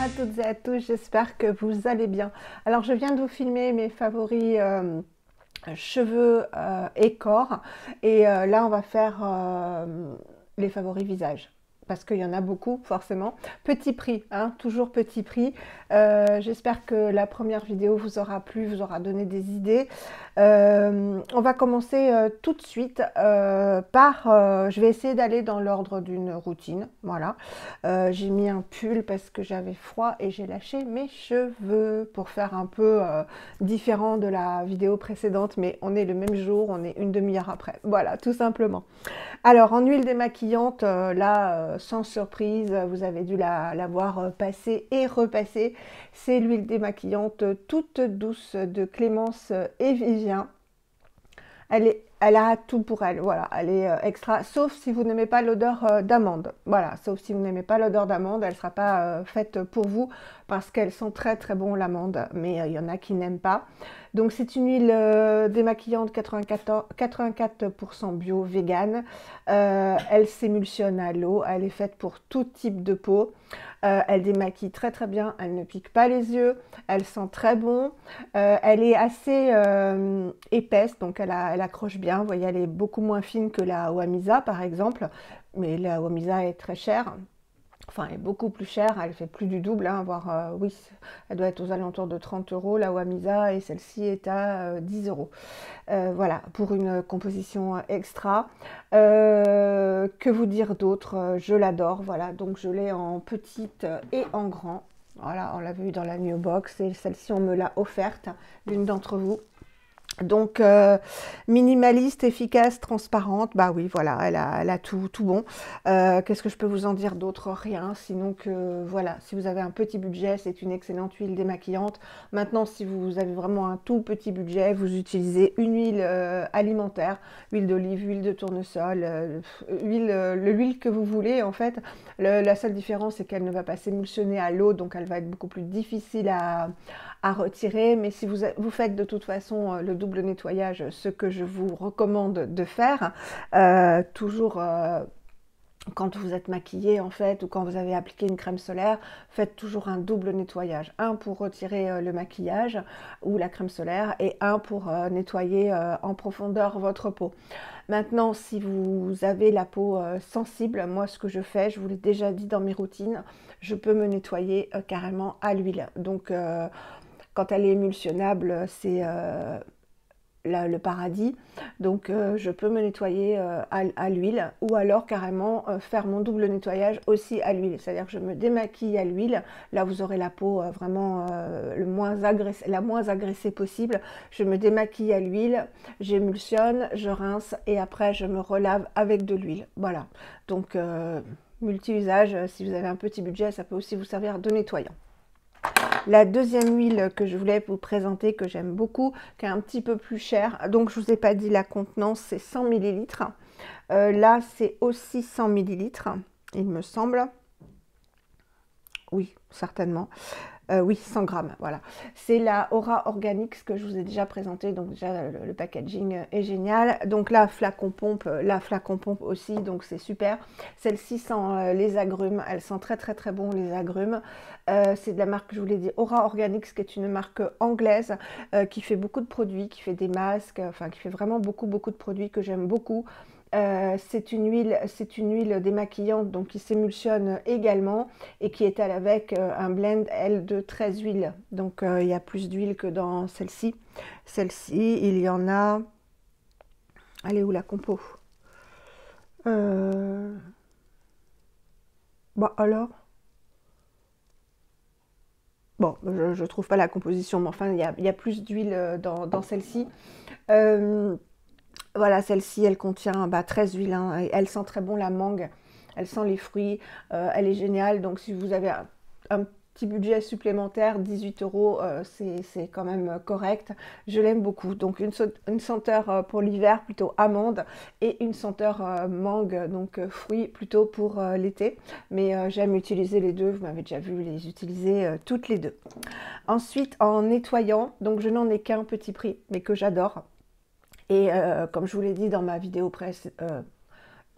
à toutes et à tous, j'espère que vous allez bien. Alors je viens de vous filmer mes favoris cheveux et corps et là on va faire les favoris visage. Parce qu'il y en a beaucoup, forcément. Petit prix, hein, toujours petit prix. J'espère que la première vidéo vous aura plu, vous aura donné des idées. On va commencer tout de suite je vais essayer d'aller dans l'ordre d'une routine. Voilà. J'ai mis un pull parce que j'avais froid et j'ai lâché mes cheveux pour faire un peu différent de la vidéo précédente. Mais on est le même jour, on est une demi-heure après. Voilà, tout simplement. Alors, en huile démaquillante, sans surprise, vous avez dû la voir passer et repasser. C'est l'huile démaquillante toute douce de Clémence et Vivien. Elle a tout pour elle, voilà, elle est extra, sauf si vous n'aimez pas l'odeur d'amande. Voilà, sauf si vous n'aimez pas l'odeur d'amande, elle ne sera pas faite pour vous parce qu'elles sont très très bon l'amande, mais il y en a qui n'aiment pas. Donc c'est une huile démaquillante 84% bio, vegan. Elle s'émulsionne à l'eau, elle est faite pour tout type de peau. Elle démaquille très très bien, elle ne pique pas les yeux, elle sent très bon. Elle est assez épaisse, donc elle accroche bien. Vous voyez, elle est beaucoup moins fine que la Wamisa par exemple, mais la Wamisa est très chère. Enfin, elle est beaucoup plus chère, elle fait plus du double, hein, voire, oui, elle doit être aux alentours de 30 euros, la Wamisa, et celle-ci est à 10 euros. Voilà, pour une composition extra. Que vous dire d'autre? Je l'adore, voilà, donc je l'ai en petite et en grand. Voilà, on l'a vu dans la New Box, et celle-ci, on me l'a offerte, l'une d'entre vous. Donc, minimaliste, efficace, transparente, bah oui, voilà, elle a tout bon. Qu'est-ce que je peux vous en dire d'autre? Rien, sinon que, voilà, si vous avez un petit budget, c'est une excellente huile démaquillante. Maintenant, si vous avez vraiment un tout petit budget, vous utilisez une huile alimentaire, huile d'olive, huile de tournesol, l'huile que vous voulez, en fait. La seule différence, c'est qu'elle ne va pas s'émulsionner à l'eau, donc elle va être beaucoup plus difficile à retirer, mais si vous faites de toute façon le double nettoyage, ce que je vous recommande de faire, toujours quand vous êtes maquillé en fait, ou quand vous avez appliqué une crème solaire, faites toujours un double nettoyage. Un pour retirer le maquillage ou la crème solaire, et un pour nettoyer en profondeur votre peau. Maintenant, si vous avez la peau sensible, moi ce que je fais, je vous l'ai déjà dit dans mes routines, je peux me nettoyer carrément à l'huile. Donc quand elle est émulsionnable, c'est le paradis. Donc je peux me nettoyer à l'huile, ou alors carrément faire mon double nettoyage aussi à l'huile. C'est-à-dire que je me démaquille à l'huile. Là, vous aurez la peau vraiment la moins agressée possible. Je me démaquille à l'huile, j'émulsionne, je rince et après je me relave avec de l'huile. Voilà. Donc multi-usage, si vous avez un petit budget, ça peut aussi vous servir de nettoyant. La deuxième huile que je voulais vous présenter, que j'aime beaucoup, qui est un petit peu plus chère, donc je ne vous ai pas dit la contenance, c'est 100 ml. Là, c'est aussi 100 ml, il me semble. Oui, certainement. Oui, 100 grammes, voilà. C'est la Aura Organics que je vous ai déjà présenté, donc déjà le packaging est génial. Donc là, flacon pompe, la flacon pompe aussi, donc c'est super. Celle-ci sent les agrumes, elle sent très très très bon les agrumes. C'est de la marque, je vous l'ai dit, Aura Organics, qui est une marque anglaise qui fait beaucoup de produits, qui fait des masques, enfin qui fait vraiment beaucoup de produits que j'aime beaucoup. C'est une huile démaquillante, donc qui s'émulsionne également et qui est avec un blend elle de 13 huiles. Donc il y a plus d'huile que dans celle-ci. Celle-ci, il y en a. Elle est où la compo? Bon alors. Bon, je trouve pas la composition, mais enfin il y a plus d'huile dans celle-ci. Voilà, celle-ci, elle contient 13 huiles, hein, et elle sent très bon la mangue, elle sent les fruits, elle est géniale. Donc si vous avez un petit budget supplémentaire, 18 euros, c'est quand même correct. Je l'aime beaucoup. Donc une senteur pour l'hiver, plutôt amande, et une senteur mangue, donc fruits, plutôt pour l'été. Mais j'aime utiliser les deux, vous m'avez déjà vu les utiliser toutes les deux. Ensuite, en nettoyant, donc je n'en ai qu'un petit prix, mais que j'adore. Et comme je vous l'ai dit dans ma vidéo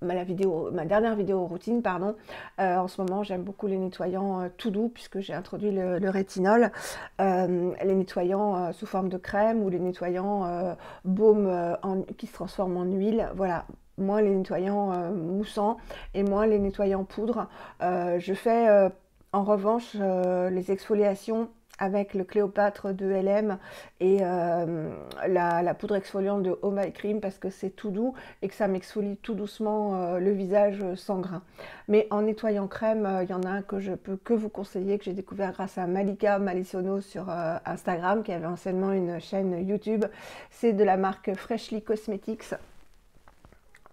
ma dernière vidéo routine, pardon. En ce moment, j'aime beaucoup les nettoyants tout doux, puisque j'ai introduit le rétinol. Les nettoyants sous forme de crème, ou les nettoyants baume qui se transforment en huile. Voilà, moins les nettoyants moussants et moins les nettoyants poudre. Je fais en revanche les exfoliations avec le Cléopâtre de LM et la poudre exfoliante de Oh My Cream, parce que c'est tout doux et que ça m'exfolie tout doucement le visage sans grain. Mais en nettoyant crème, il y en a un que je peux que vous conseiller, que j'ai découvert grâce à Malika Malisono sur Instagram, qui avait anciennement une chaîne YouTube. C'est de la marque Freshly Cosmetics.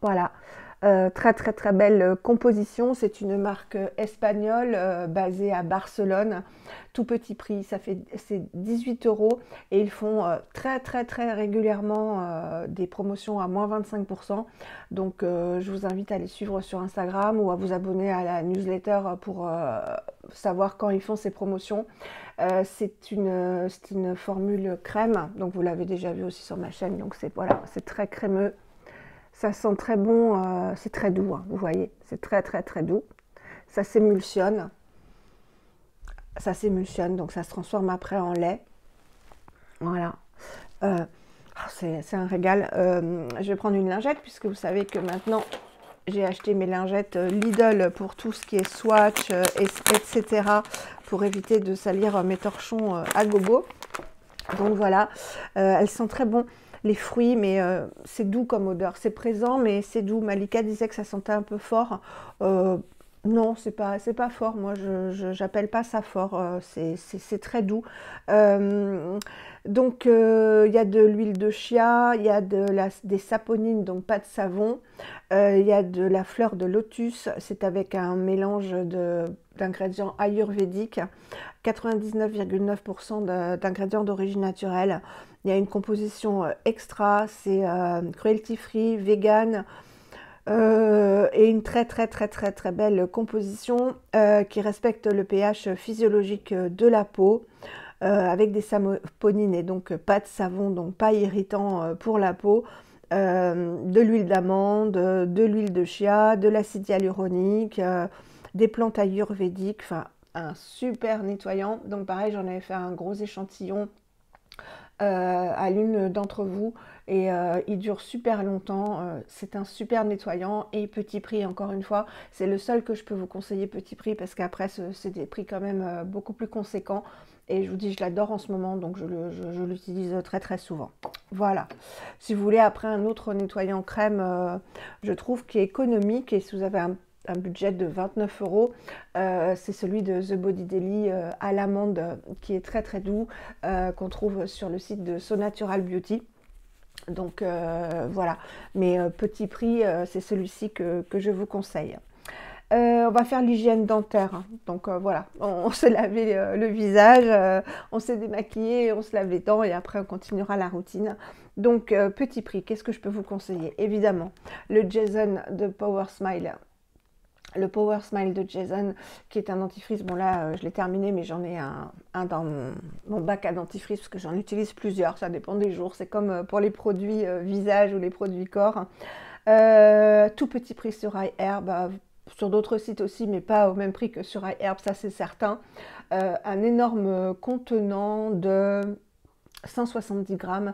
Voilà, très très très belle composition. C'est une marque espagnole basée à Barcelone. Tout petit prix, c'est 18 € et ils font très très très régulièrement des promotions à moins 25%. Donc je vous invite à les suivre sur Instagram ou à vous abonner à la newsletter pour savoir quand ils font ces promotions. C'est une formule crème, donc vous l'avez déjà vu aussi sur ma chaîne. Donc voilà, c'est très crémeux. Ça sent très bon, c'est très doux, hein, vous voyez, c'est très très très doux. Ça s'émulsionne, donc ça se transforme après en lait. Voilà, c'est un régal. Je vais prendre une lingette, puisque vous savez que maintenant j'ai acheté mes lingettes Lidl pour tout ce qui est swatch, etc. pour éviter de salir mes torchons à gogo. Donc voilà, elles sont très bonnes. Les fruits, mais c'est doux comme odeur. C'est présent, mais c'est doux. Malika disait que ça sentait un peu fort. Non, c'est pas fort. Moi, je n'appelle pas ça fort. C'est très doux. Donc, il y a de l'huile de chia, il y a des saponines, donc pas de savon. Il y a de la fleur de lotus. C'est avec un mélange d'ingrédients ayurvédiques. 99,9% d'ingrédients d'origine naturelle. Il y a une composition extra, c'est cruelty free, vegan, et une très très très très très belle composition qui respecte le pH physiologique de la peau, avec des saponines et donc pas de savon, donc pas irritant pour la peau. De l'huile d'amande, de l'huile de chia, de l'acide hyaluronique, des plantes ayurvédiques, enfin un super nettoyant. Donc pareil, j'en avais fait un gros échantillon à l'une d'entre vous et il dure super longtemps. C'est un super nettoyant et petit prix, encore une fois. C'est le seul que je peux vous conseiller petit prix, parce qu'après c'est des prix quand même beaucoup plus conséquents. Et je vous dis, je l'adore en ce moment, donc je l'utilise très très souvent. Voilà. Si vous voulez après un autre nettoyant crème, je trouve qui est économique, et si vous avez un budget de 29 €, c'est celui de The Body Daily à l'amande, qui est très très doux, qu'on trouve sur le site de So Natural Beauty. Donc voilà, mais petit prix, c'est celui-ci que je vous conseille. On va faire l'hygiène dentaire, hein. Donc voilà, on s'est lavé le visage, on s'est démaquillé, on se lave les dents, et après on continuera la routine. Donc petit prix, qu'est-ce que je peux vous conseiller? Évidemment, le Jason de Power Smile. Le Power Smile de Jason, qui est un dentifrice. Bon là, je l'ai terminé, mais j'en ai un dans mon bac à dentifrice, parce que j'en utilise plusieurs, ça dépend des jours. C'est comme pour les produits visage ou les produits corps. Tout petit prix sur iHerb, sur d'autres sites aussi, mais pas au même prix que sur iHerb, ça c'est certain. Un énorme contenant de 170 grammes.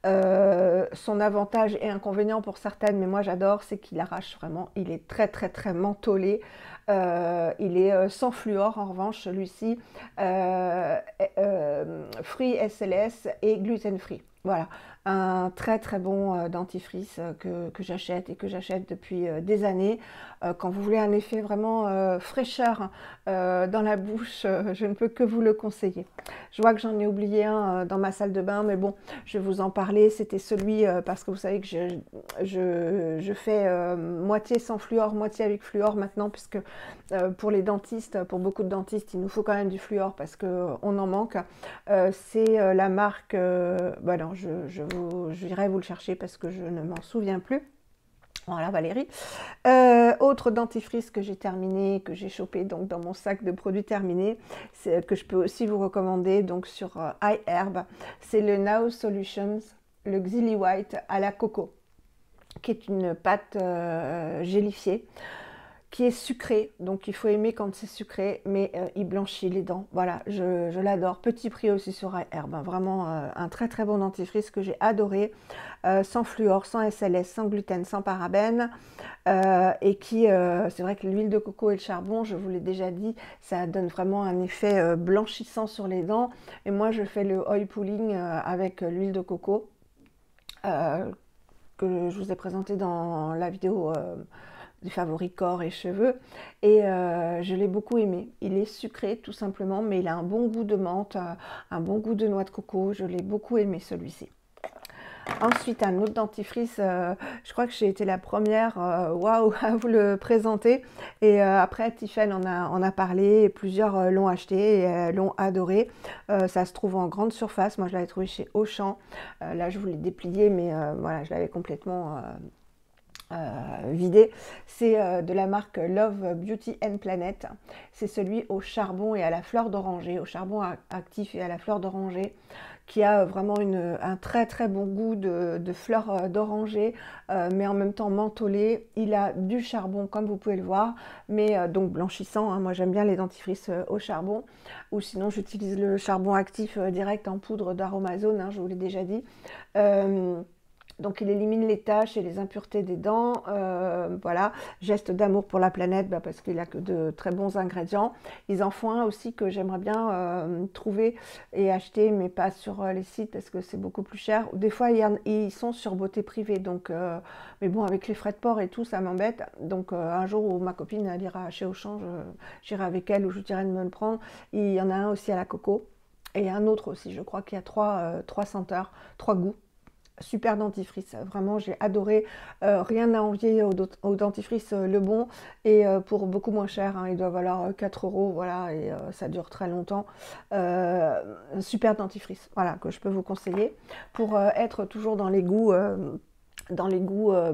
Son avantage et inconvénient pour certaines, mais moi j'adore, c'est qu'il arrache vraiment. Il est très très très mentholé. Il est sans fluor en revanche, celui-ci, free SLS et gluten free. Voilà, un très très bon dentifrice que j'achète et que j'achète depuis des années. Quand vous voulez un effet vraiment fraîcheur dans la bouche, je ne peux que vous le conseiller. Je vois que j'en ai oublié un dans ma salle de bain, mais bon, je vais vous en parler. C'était celui, parce que vous savez que je fais moitié sans fluor, moitié avec fluor maintenant, puisque pour les dentistes, pour beaucoup de dentistes, il nous faut quand même du fluor parce qu'on en manque. C'est la marque, bah non, j'irai vous le chercher parce que je ne m'en souviens plus. Voilà Valérie. Autre dentifrice que j'ai terminé, que j'ai chopé donc dans mon sac de produits terminés, que je peux aussi vous recommander donc sur iHerb, c'est le Now Solutions, le Xilly White à la coco. qui est une pâte gélifiée, qui est sucré, donc il faut aimer quand c'est sucré, mais il blanchit les dents. Voilà, je l'adore. Petit prix aussi sur Herbe, hein. Vraiment un très très bon dentifrice que j'ai adoré, sans fluor, sans SLS, sans gluten, sans parabènes, et qui, c'est vrai que l'huile de coco et le charbon, je vous l'ai déjà dit, ça donne vraiment un effet blanchissant sur les dents. Et moi, je fais le oil pulling avec l'huile de coco. Que je vous ai présenté dans la vidéo des favoris corps et cheveux, et je l'ai beaucoup aimé. Il est sucré tout simplement, mais il a un bon goût de menthe, un bon goût de noix de coco. Je l'ai beaucoup aimé celui-ci. Ensuite, un autre dentifrice, je crois que j'ai été la première waouh, à vous le présenter. Et après, Tiffany en a parlé, et plusieurs l'ont acheté et l'ont adoré. Ça se trouve en grande surface. Moi, je l'avais trouvé chez Auchan. Là, je vous l'ai déplié, mais voilà, je l'avais complètement vidé. C'est de la marque Love Beauty and Planet. C'est celui au charbon et à la fleur d'oranger, au charbon actif et à la fleur d'oranger, qui a vraiment un très très bon goût de fleurs d'oranger, mais en même temps mentholé. Il a du charbon comme vous pouvez le voir, mais donc blanchissant, hein. Moi j'aime bien les dentifrices au charbon, ou sinon j'utilise le charbon actif direct en poudre d'Aromazone, hein, je vous l'ai déjà dit. Donc il élimine les taches et les impuretés des dents, voilà, geste d'amour pour la planète, parce qu'il a que de très bons ingrédients. Ils en font un aussi que j'aimerais bien trouver et acheter, mais pas sur les sites parce que c'est beaucoup plus cher. Des fois ils sont sur Beauté Privée, donc, mais bon, avec les frais de port et tout, ça m'embête. Donc un jour où ma copine elle ira chez Auchan, j'irai avec elle ou je dirais de me le prendre. Il y en a un aussi à la coco et un autre aussi, je crois qu'il y a trois senteurs, trois goûts. Super dentifrice, vraiment j'ai adoré, rien à envier au dentifrice Le Bon, et pour beaucoup moins cher, hein, il doit valoir 4 euros, voilà, et ça dure très longtemps. Un super dentifrice, voilà, que je peux vous conseiller pour être toujours dans les goûts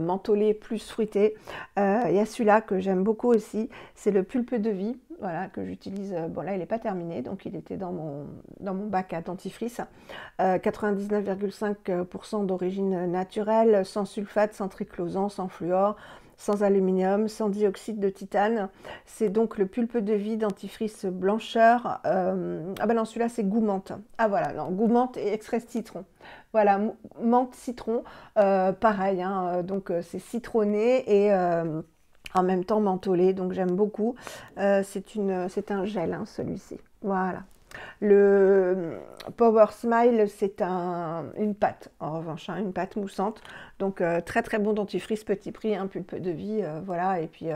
mentholés plus fruités. Il y a celui-là que j'aime beaucoup aussi, c'est le Pulpe de Vie, voilà, que j'utilise. Bon là il n'est pas terminé, donc il était dans mon bac à dentifrice. 99,5% d'origine naturelle, sans sulfate, sans triclosan, sans fluor, sans aluminium, sans dioxyde de titane. C'est donc le Pulpe de Vie dentifrice blancheur. Ah ben non, celui-là c'est goût menthe. Ah voilà, non, goût menthe et extrait citron. Voilà, menthe citron, pareil, hein, donc c'est citronné et en même temps mentholé, donc j'aime beaucoup. C'est un gel, hein, celui-ci. Voilà. Le Power Smile, c'est une pâte, en revanche, hein, une pâte moussante. Donc très très bon dentifrice, petit prix, un Pulpe de Vie, voilà, et puis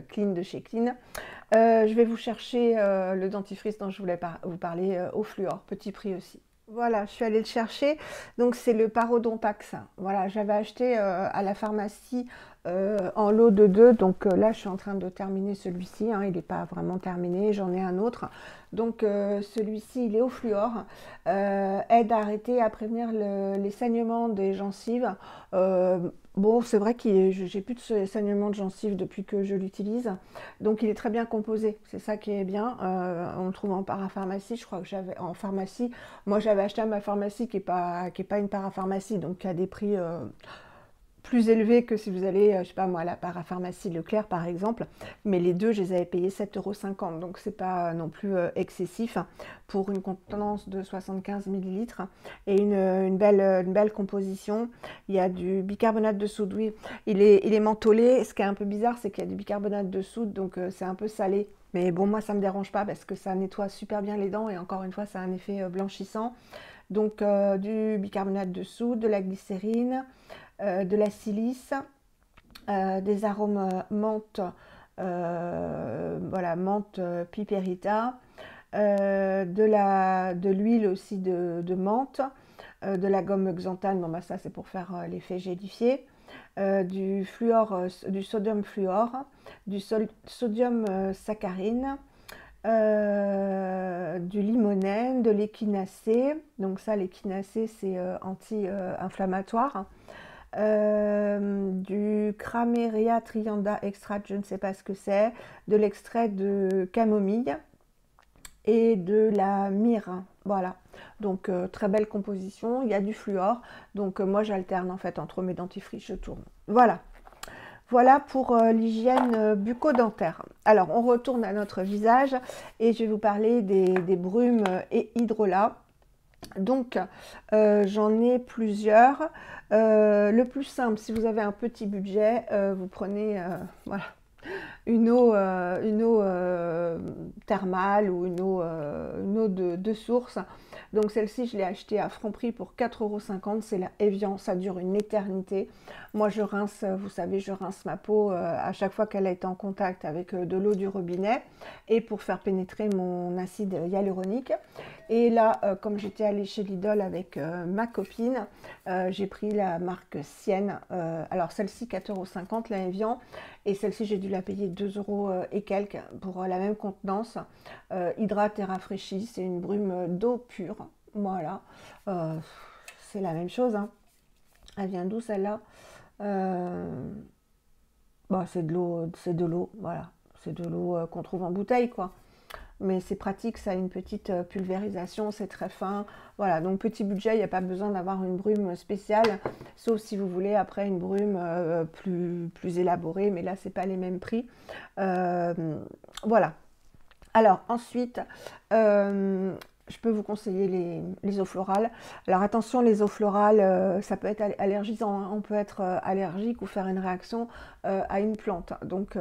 Clean de chez Clean. Je vais vous chercher le dentifrice dont je voulais vous parler au fluor, petit prix aussi. Voilà, je suis allée le chercher. Donc c'est le Parodontax. Voilà, j'avais acheté à la pharmacie en lot de 2. Donc là, je suis en train de terminer celui-ci, hein. Il n'est pas vraiment terminé. J'en ai un autre. Donc celui-ci, il est au fluor. Aide à arrêter, à prévenir les saignements des gencives. Bon, c'est vrai que j'ai plus de saignements de gencives depuis que je l'utilise. Donc il est très bien composé. C'est ça qui est bien. On le trouve en parapharmacie. Je crois que j'avais en pharmacie. Moi, j'avais acheté à ma pharmacie qui est pas une parapharmacie, donc qui a des prix plus élevés que si vous allez, je sais pas moi, à la parapharmacie Leclerc par exemple. Mais les deux, je les avais payés 7,50 €, donc c'est pas non plus excessif, hein, pour une contenance de 75 millilitres et une belle composition. Il y a du bicarbonate de soude, oui, il est mentholé. Ce qui est un peu bizarre, c'est qu'il y a du bicarbonate de soude, donc c'est un peu salé. Mais bon, moi, ça ne me dérange pas parce que ça nettoie super bien les dents et encore une fois, ça a un effet blanchissant. Donc, du bicarbonate de soude, de la glycérine, de la silice, des arômes menthe, voilà, menthe piperita, de l'huile aussi de menthe, de la gomme xanthane, bon bah ça c'est pour faire l'effet gélifié, du fluor, du sodium fluor, du sodium saccharine, du limonène, de l'échinacée. Donc ça, l'échinacée, c'est anti-inflammatoire. Du Crameria trianda extract, je ne sais pas ce que c'est, de l'extrait de camomille et de la myrrhe. Voilà, donc très belle composition. Il y a du fluor, donc moi j'alterne en fait entre mes dentifrices, je tourne. Voilà. Voilà pour l'hygiène bucco-dentaire. Alors, on retourne à notre visage et je vais vous parler des brumes et hydrolats. Donc, j'en ai plusieurs. Le plus simple, si vous avez un petit budget, vous prenez voilà, une eau thermale ou une eau de source. Donc celle-ci, je l'ai achetée à Franprix pour 4,50 €. C'est la Evian, ça dure une éternité. Moi, je rince, vous savez, je rince ma peau à chaque fois qu'elle a été en contact avec de l'eau du robinet et pour faire pénétrer mon acide hyaluronique. Et là, comme j'étais allée chez Lidl avec ma copine, j'ai pris la marque Sienne. Alors celle-ci, 4,50 € la Evian. Et celle-ci, j'ai dû la payer 2 € et quelques pour la même contenance. Hydrate et rafraîchit, c'est une brume d'eau pure. Voilà, c'est la même chose, hein. Elle vient d'où celle-là? Bah, c'est de l'eau, voilà. C'est de l'eau qu'on trouve en bouteille, quoi. Mais c'est pratique, ça a une petite pulvérisation, c'est très fin. Voilà, donc petit budget, il n'y a pas besoin d'avoir une brume spéciale, sauf si vous voulez après une brume plus élaborée, mais là, c'est pas les mêmes prix. Voilà. Alors ensuite, je peux vous conseiller les eaux florales. Alors attention, les eaux florales, ça peut être allergisant, hein. On peut être allergique ou faire une réaction à une plante. Donc,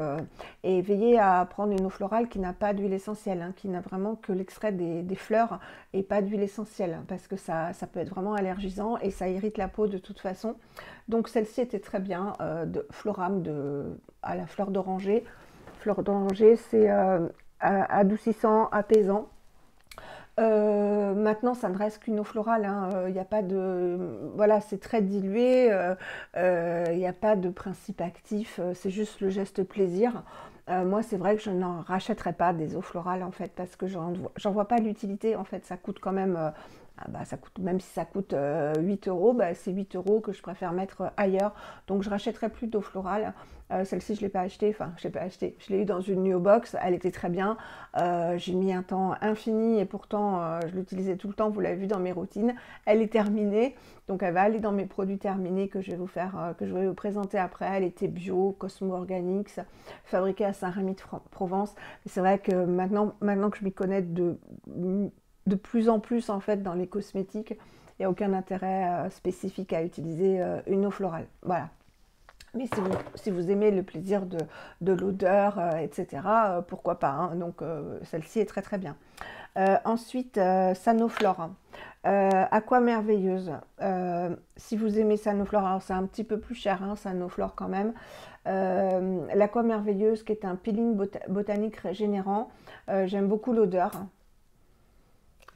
et veillez à prendre une eau florale qui n'a pas d'huile essentielle, hein, qui n'a vraiment que l'extrait des fleurs et pas d'huile essentielle, hein, parce que ça peut être vraiment allergisant et ça irrite la peau de toute façon. Donc celle-ci était très bien, de Floram à la fleur d'oranger. Fleur d'oranger, c'est adoucissant, apaisant. Maintenant, ça ne reste qu'une eau florale, hein. Il n'y a pas de... Voilà, c'est très dilué, il n'y a pas de principe actif, c'est juste le geste plaisir. Moi, c'est vrai que je n'en rachèterai pas des eaux florales, en fait, parce que j'en vois pas l'utilité. En fait, ça coûte quand même... ça coûte, même si ça coûte 8 €, bah, c'est 8 € que je préfère mettre ailleurs. Donc, je rachèterai plus d'eau florale. Celle-ci, je ne l'ai pas achetée. Enfin, je l'ai pas achetée. Je l'ai eu dans une New Box. Elle était très bien. J'ai mis un temps infini et pourtant, je l'utilisais tout le temps. Vous l'avez vu dans mes routines. Elle est terminée. Donc, elle va aller dans mes produits terminés que je vais vous faire, que je vais vous présenter après. Elle était bio, Cosmo Organics, fabriquée à Saint-Rémy-de-Provence. C'est vrai que maintenant que je m'y connais de plus en plus en fait dans les cosmétiques, il n'y a aucun intérêt spécifique à utiliser une eau florale. Voilà. Mais si vous aimez le plaisir de l'odeur, etc., pourquoi pas, hein. Donc celle-ci est très très bien. Ensuite, Sanoflore. Aqua Merveilleuse. Si vous aimez Sanoflore, alors c'est un petit peu plus cher, hein, Sanoflore quand même. L'Aqua Merveilleuse qui est un peeling botanique régénérant. J'aime beaucoup l'odeur.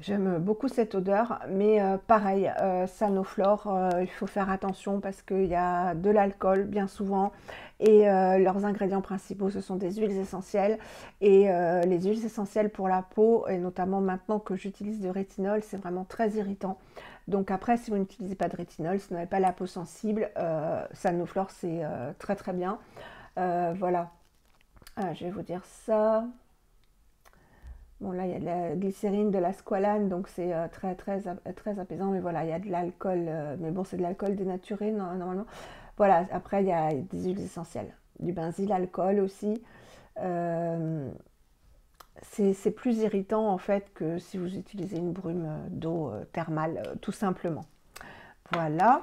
J'aime beaucoup cette odeur, mais pareil, Sanoflore, il faut faire attention parce qu'il y a de l'alcool bien souvent et leurs ingrédients principaux, ce sont des huiles essentielles. Et les huiles essentielles pour la peau, et notamment maintenant que j'utilise du rétinol, c'est vraiment très irritant. Donc après, si vous n'utilisez pas de rétinol, si vous n'avez pas la peau sensible, Sanoflore, c'est très très bien. Voilà, je vais vous dire ça. Bon, là, il y a de la glycérine, de la squalane, donc c'est très, très, très apaisant. Mais voilà, il y a de l'alcool, mais bon, c'est de l'alcool dénaturé, normalement. Voilà, après, il y a des huiles essentielles, du benzyl alcool aussi. C'est plus irritant, en fait, que si vous utilisez une brume d'eau thermale, tout simplement. Voilà.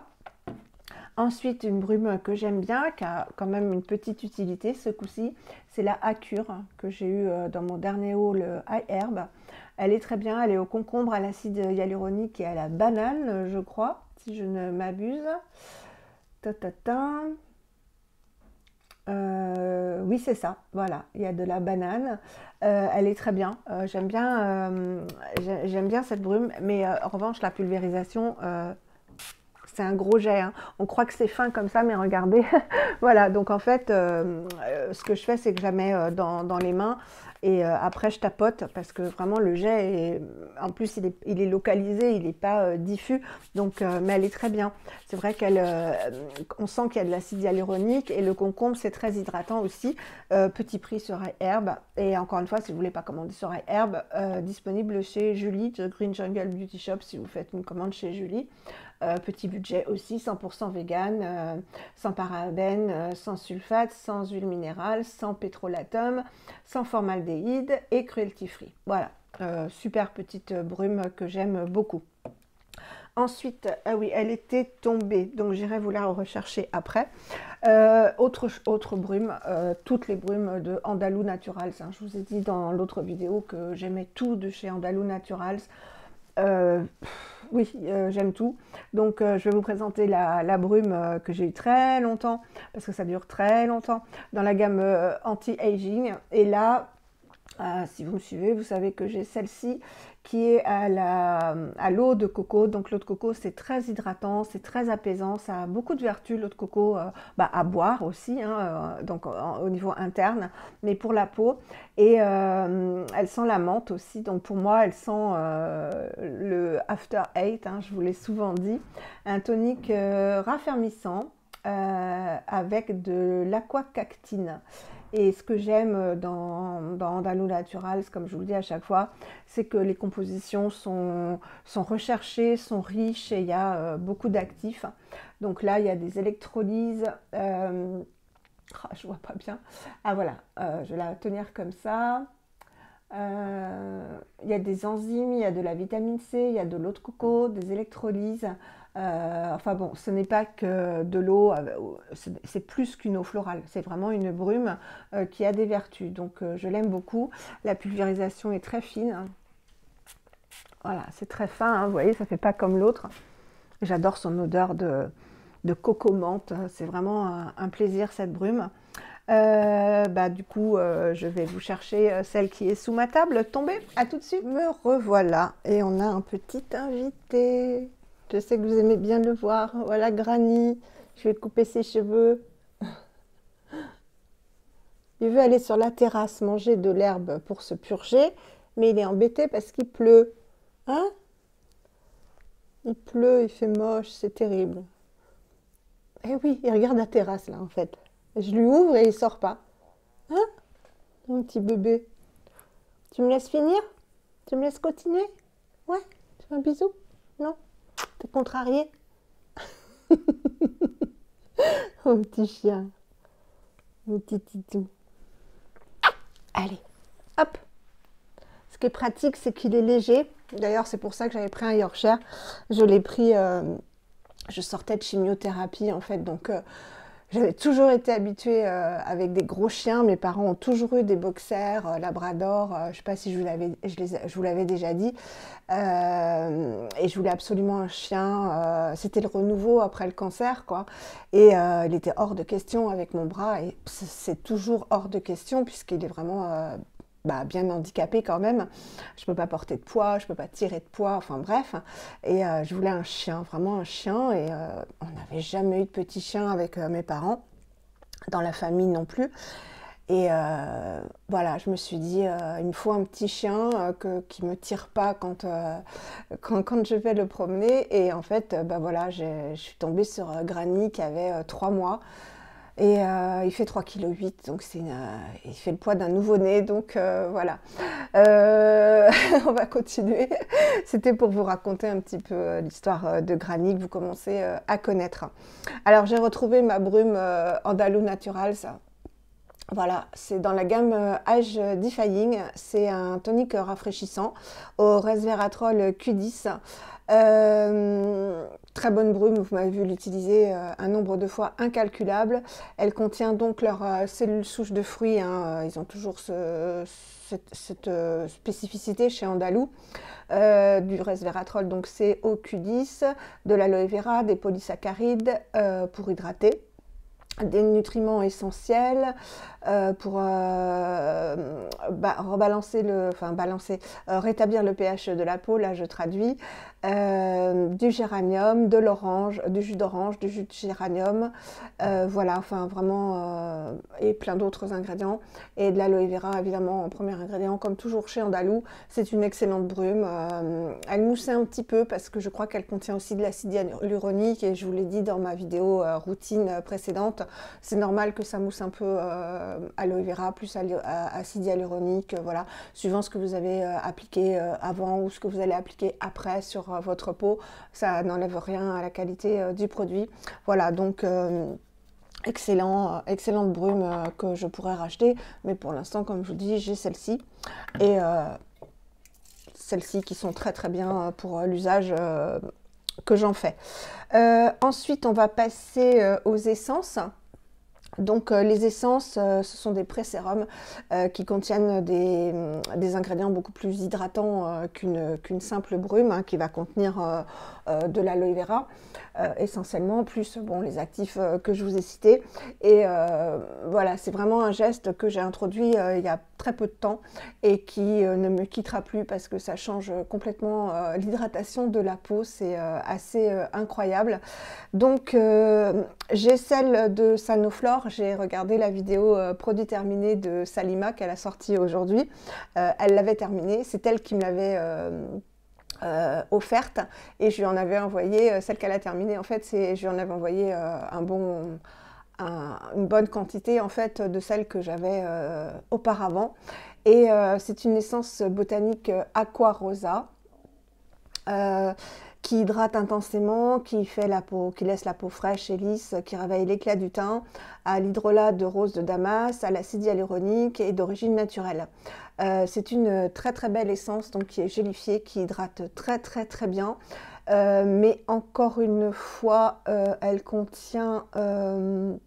Ensuite, une brume que j'aime bien, qui a quand même une petite utilité ce coup-ci, c'est la Acure que j'ai eu dans mon dernier haul High Herb. Elle est très bien, elle est au concombre, à l'acide hyaluronique et à la banane, je crois, si je ne m'abuse. Oui, c'est ça, voilà, il y a de la banane. Elle est très bien, j'aime bien cette brume, mais en revanche, la pulvérisation... c'est un gros jet, hein. On croit que c'est fin comme ça, mais regardez. Voilà, donc en fait, ce que je fais, c'est que je la mets dans les mains et après je tapote parce que vraiment le jet, en plus il est localisé, il n'est pas diffus, donc, mais elle est très bien. C'est vrai on sent qu'il y a de l'acide hyaluronique et le concombre c'est très hydratant aussi. Petit prix sur iHerb et encore une fois, si vous ne voulez pas commander sur iHerb, disponible chez Julie, The Green Jungle Beauty Shop si vous faites une commande chez Julie. Petit budget aussi, 100% vegan, sans parabènes, sans sulfate, sans huile minérale, sans pétrolatum, sans formaldéhyde et cruelty free. Voilà, super petite brume que j'aime beaucoup. Ensuite, ah oui, elle était tombée, donc j'irai vous la rechercher après. Autre brume, toutes les brumes de Andalou Naturals. Hein. Je vous ai dit dans l'autre vidéo que j'aimais tout de chez Andalou Naturals. Oui, j'aime tout. Donc, je vais vous présenter la brume que j'ai eu très longtemps, parce que ça dure très longtemps, dans la gamme anti-aging. Et là, si vous me suivez, vous savez que j'ai celle-ci qui est à l'eau de coco. Donc l'eau de coco, c'est très hydratant, c'est très apaisant, ça a beaucoup de vertus, l'eau de coco, à boire aussi, hein, donc au niveau interne, mais pour la peau. Et elle sent la menthe aussi, donc pour moi, elle sent le After Eight, hein, je vous l'ai souvent dit, un tonique raffermissant avec de l'aquacactine. Et ce que j'aime dans Andalou Naturals, comme je vous le dis à chaque fois, c'est que les compositions sont recherchées, sont riches et il y a beaucoup d'actifs. Donc là, il y a des électrolyses. Je vois pas bien. Ah voilà, je vais la tenir comme ça. Il y a des enzymes, il y a de la vitamine C, il y a de l'eau de coco, des électrolyses. Enfin bon, ce n'est pas que de l'eau, c'est plus qu'une eau florale, c'est vraiment une brume qui a des vertus, donc je l'aime beaucoup. La pulvérisation est très fine, voilà, c'est très fin, hein, vous voyez, ça fait pas comme l'autre. J'adore son odeur de coco menthe, c'est vraiment un plaisir cette brume. Du coup, je vais vous chercher celle qui est sous ma table, tombée. À tout de suite. Me revoilà et on a un petit invité. Je sais que vous aimez bien le voir. Voilà Granny. Je vais couper ses cheveux. Il veut aller sur la terrasse manger de l'herbe pour se purger, mais il est embêté parce qu'il pleut. Hein? Il pleut, il fait moche, c'est terrible. Eh oui, il regarde la terrasse là en fait. Je lui ouvre et il sort pas. Hein? Mon petit bébé. Tu me laisses finir? Tu me laisses continuer? Ouais? Tu fais un bisou? Non? T'es contrarié? Oh petit chien. Mon petit titou. Allez, hop. Ce qui est pratique, c'est qu'il est léger. D'ailleurs, c'est pour ça que j'avais pris un Yorkshire. Je l'ai pris... je sortais de chimiothérapie en fait, donc... J'avais toujours été habituée avec des gros chiens. Mes parents ont toujours eu des boxers, labrador. Je ne sais pas si je vous l'avais déjà dit. Et je voulais absolument un chien. C'était le renouveau après le cancer, quoi. Et il était hors de question avec mon bras. Et c'est toujours hors de question puisqu'il est vraiment bien handicapé quand même. Je peux pas porter de poids, je peux pas tirer de poids, enfin bref. Et je voulais un chien, vraiment un chien. Et on n'avait jamais eu de petit chien avec mes parents, dans la famille non plus. Et voilà, je me suis dit, il me faut un petit chien qui me tire pas quand je vais le promener. Et en fait, voilà, je suis tombée sur Granny qui avait 3 mois. Et il fait 3,8 kg, donc il fait le poids d'un nouveau-né, donc voilà. On va continuer. C'était pour vous raconter un petit peu l'histoire de Granny que vous commencez à connaître. Alors j'ai retrouvé ma brume Andalou Naturals. Voilà, c'est dans la gamme Age Defying, c'est un tonique rafraîchissant au resveratrol Q10. Très bonne brume, vous m'avez vu l'utiliser un nombre de fois incalculable. Elle contient donc leurs cellules souches de fruits, hein, ils ont toujours cette spécificité chez Andalou. Du resveratrol, donc c'est au Q10, de l'aloe vera, des polysaccharides pour hydrater, des nutriments essentiels pour rebalancer rétablir le pH de la peau, là je traduis, du géranium, de l'orange, du jus d'orange, du jus de géranium, voilà, enfin vraiment, et plein d'autres ingrédients, et de l'aloe vera évidemment en premier ingrédient, comme toujours chez Andalou. C'est une excellente brume, elle moussait un petit peu parce que je crois qu'elle contient aussi de l'acide hyaluronique, et je vous l'ai dit dans ma vidéo routine précédente, c'est normal que ça mousse un peu, aloe vera plus acide hyaluronique, voilà, suivant ce que vous avez appliqué avant ou ce que vous allez appliquer après sur votre peau, ça n'enlève rien à la qualité du produit. Voilà, donc excellente brume que je pourrais racheter, mais pour l'instant, comme je vous dis, j'ai celle-ci, et celles-ci qui sont très très bien pour l'usage que j'en fais. Ensuite, on va passer aux essences. Donc les essences, ce sont des pré-sérums qui contiennent des ingrédients beaucoup plus hydratants qu'une simple brume, hein, qui va contenir de l'aloe vera essentiellement, plus bon, les actifs que je vous ai cités. Et voilà, c'est vraiment un geste que j'ai introduit il y a très peu de temps et qui ne me quittera plus parce que ça change complètement l'hydratation de la peau, c'est assez incroyable. Donc j'ai celle de Sanoflore. J'ai regardé la vidéo produit terminé de Salima qu'elle a sorti aujourd'hui. Elle l'avait terminée, c'est elle qui me l'avait offerte, et je lui en avais envoyé, celle qu'elle a terminée en fait, je lui en avais envoyé une bonne quantité en fait de celle que j'avais auparavant. Et c'est une essence botanique Aqua Rosa. Qui hydrate intensément, qui laisse la peau fraîche et lisse, qui réveille l'éclat du teint, à l'hydrolat de rose de Damas, à l'acide hyaluronique et d'origine naturelle. C'est une très très belle essence, donc qui est gélifiée, qui hydrate très très très bien. Mais encore une fois, elle contient de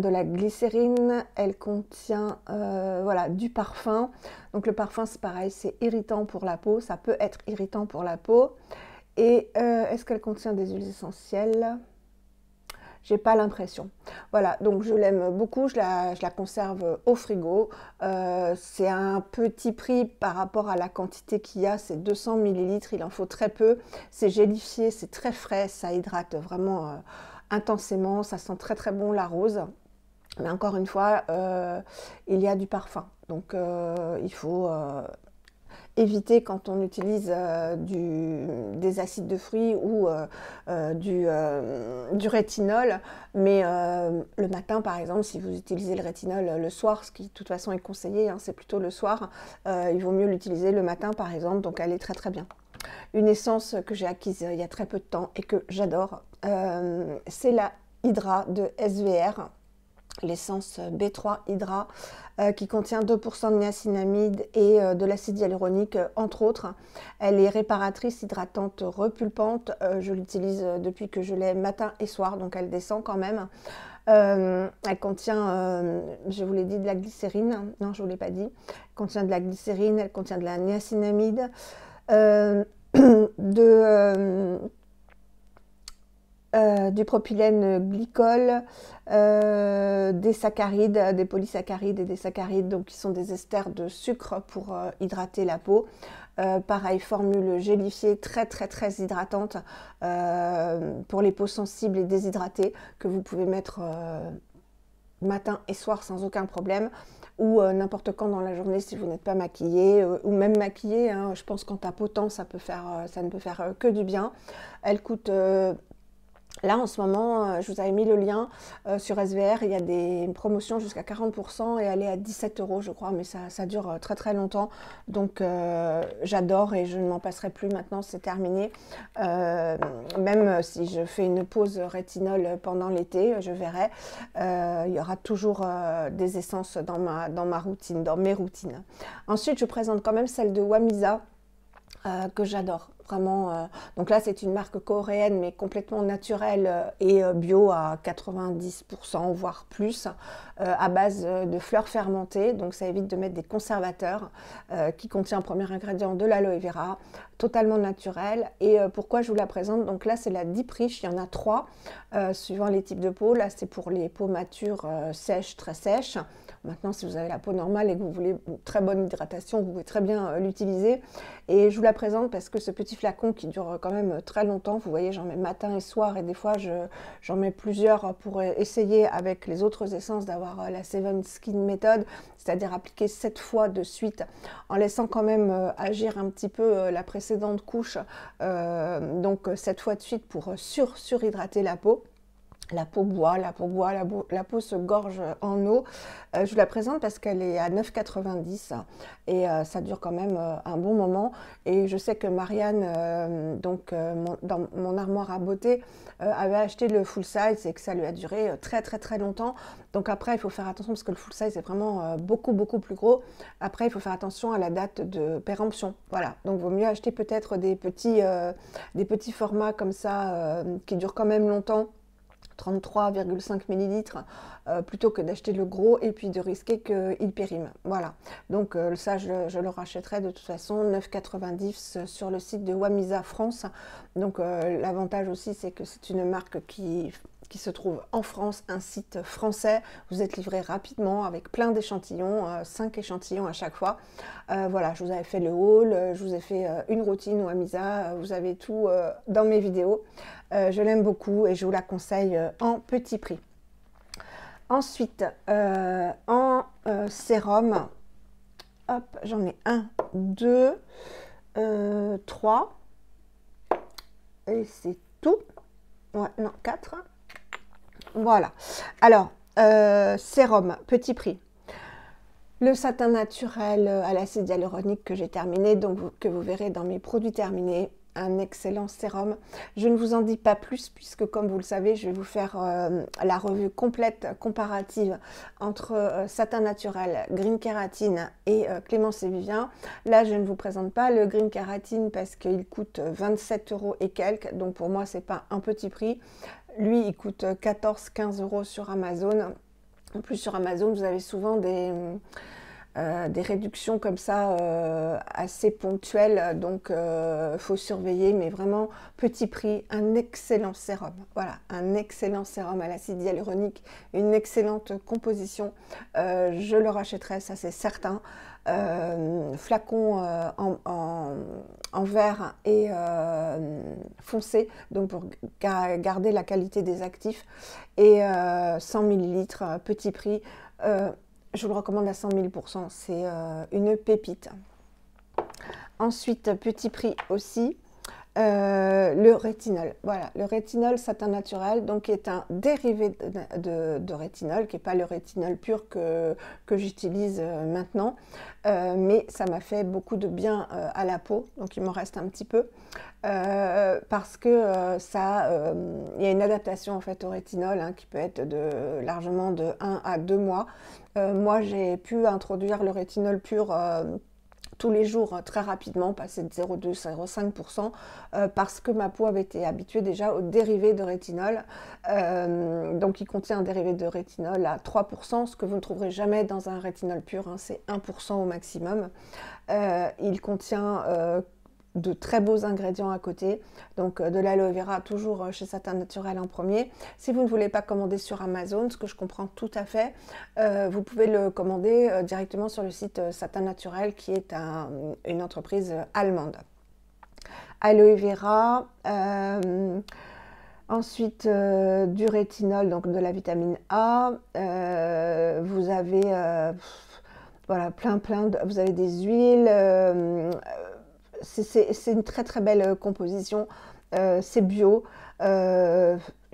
la glycérine, elle contient voilà, du parfum. Donc le parfum, c'est pareil, c'est irritant pour la peau, ça peut être irritant pour la peau. Et est-ce qu'elle contient des huiles essentielles? J'ai pas l'impression. Voilà, donc je l'aime beaucoup, je la conserve au frigo. C'est un petit prix par rapport à la quantité qu'il y a, c'est 200 ml, il en faut très peu. C'est gélifié, c'est très frais, ça hydrate vraiment intensément, ça sent très très bon la rose. Mais encore une fois, il y a du parfum. Donc il faut éviter quand on utilise des acides de fruits ou du rétinol. Mais le matin, par exemple, si vous utilisez le rétinol le soir, ce qui de toute façon est conseillé, hein, c'est plutôt le soir, il vaut mieux l'utiliser le matin, par exemple, donc elle est très très bien. Une essence que j'ai acquise il y a très peu de temps et que j'adore, c'est la Hydra de SVR, l'essence B3 Hydra, qui contient 2% de niacinamide et de l'acide hyaluronique, entre autres. Elle est réparatrice, hydratante, repulpante. Je l'utilise depuis que je l'ai matin et soir, donc elle descend quand même. Elle contient, je vous l'ai dit, de la glycérine. Non, je ne vous l'ai pas dit. Elle contient de la glycérine, elle contient de la niacinamide, du propylène glycol, des saccharides, des polysaccharides et des saccharides, donc qui sont des esters de sucre pour hydrater la peau. Pareil, formule gélifiée très très très hydratante pour les peaux sensibles et déshydratées, que vous pouvez mettre matin et soir sans aucun problème, ou n'importe quand dans la journée si vous n'êtes pas maquillé, ou même maquillé, hein. Je pense qu'en tapotant ça ne peut faire que du bien. Elle coûte là, en ce moment, je vous avais mis le lien sur SVR, il y a des promotions jusqu'à 40% et elle est à 17 €, je crois, mais ça dure très très longtemps. Donc, j'adore et je ne m'en passerai plus maintenant, c'est terminé. Même si je fais une pause rétinol pendant l'été, je verrai, il y aura toujours des essences dans ma routine, dans mes routines. Ensuite, je présente quand même celle de Wamisa, que j'adore. Vraiment, donc là c'est une marque coréenne mais complètement naturelle et bio à 90% voire plus, à base de fleurs fermentées, donc ça évite de mettre des conservateurs, qui contient en premier ingrédient de l'aloe vera, totalement naturel. Et pourquoi je vous la présente? Donc là c'est la Deep Rich, il y en a 3 suivant les types de peau. Là c'est pour les peaux matures, sèches, très sèches, Maintenant, si vous avez la peau normale et que vous voulez une très bonne hydratation, vous pouvez très bien l'utiliser. Et je vous la présente parce que ce petit flacon qui dure quand même très longtemps, vous voyez, j'en mets matin et soir, et des fois j'en mets plusieurs pour essayer avec les autres essences d'avoir la Seven Skin Method, c'est-à-dire appliquer 7 fois de suite en laissant quand même agir un petit peu la précédente couche, donc 7 fois de suite pour surhydrater la peau. La peau boit, la peau se gorge en eau. Je vous la présente parce qu'elle est à 9,90 et ça dure quand même un bon moment. Et je sais que Marianne, dans mon armoire à beauté, avait acheté le full size et que ça lui a duré très très très longtemps. Donc après, il faut faire attention parce que le full size est vraiment beaucoup plus gros. Après, il faut faire attention à la date de péremption. Voilà, donc il vaut mieux acheter peut-être des petits formats comme ça qui durent quand même longtemps. 33,5 millilitres plutôt que d'acheter le gros et puis de risquer qu'il périme. Voilà, donc ça je le rachèterai de toute façon 9,90 sur le site de Wamisa France. Donc l'avantage aussi c'est que c'est une marque qui se trouve en France, un site français. Vous êtes livré rapidement avec plein d'échantillons, 5 échantillons à chaque fois. Voilà, je vous avais fait le haul, je vous ai fait une routine Wamisa, vous avez tout dans mes vidéos. Je l'aime beaucoup et je vous la conseille en petit prix. Ensuite, en sérum, hop, j'en ai 1, 2, 3, et c'est tout. Ouais, non, 4. Voilà. Alors, sérum, petit prix. Le satin naturel à l'acide hyaluronique que j'ai terminé, donc que vous verrez dans mes produits terminés. Un excellent sérum. Je ne vous en dis pas plus puisque comme vous le savez, je vais vous faire la revue complète comparative entre satin naturel, green kératine et Clémence et Vivien. Là, je ne vous présente pas le green kératine parce qu'il coûte 27 € et quelques. Donc pour moi, c'est pas un petit prix. Lui, il coûte 14-15 € sur Amazon. En plus, sur Amazon, vous avez souvent des réductions comme ça assez ponctuelles, donc faut surveiller, mais vraiment petit prix, un excellent sérum. Voilà, un excellent sérum à l'acide hyaluronique, une excellente composition. Je le rachèterai, ça c'est certain. Flacon en verre et foncé, donc pour garder la qualité des actifs, et 100 ml, petit prix. Je vous le recommande à 100 000 %, c'est une pépite. Ensuite, petit prix aussi, le rétinol. Voilà, le rétinol satin naturel, donc qui est un dérivé de rétinol, qui n'est pas le rétinol pur que j'utilise maintenant, mais ça m'a fait beaucoup de bien à la peau, donc il m'en reste un petit peu, parce que il y a une adaptation en fait au rétinol hein, qui peut être largement de 1 à 2 mois. Moi, j'ai pu introduire le rétinol pur tous les jours très rapidement, passer de 0,2-0,5% parce que ma peau avait été habituée déjà aux dérivés de rétinol. Donc il contient un dérivé de rétinol à 3%, ce que vous ne trouverez jamais dans un rétinol pur, hein, c'est 1% au maximum. Il contient de très beaux ingrédients à côté, donc de l'aloe vera toujours chez Satin Naturel en premier. Si vous ne voulez pas commander sur Amazon, ce que je comprends tout à fait, vous pouvez le commander directement sur le site Satin Naturel qui est une entreprise allemande. Aloe vera, ensuite du rétinol, donc de la vitamine A, vous avez voilà, vous avez des huiles, c'est une très très belle composition, c'est bio,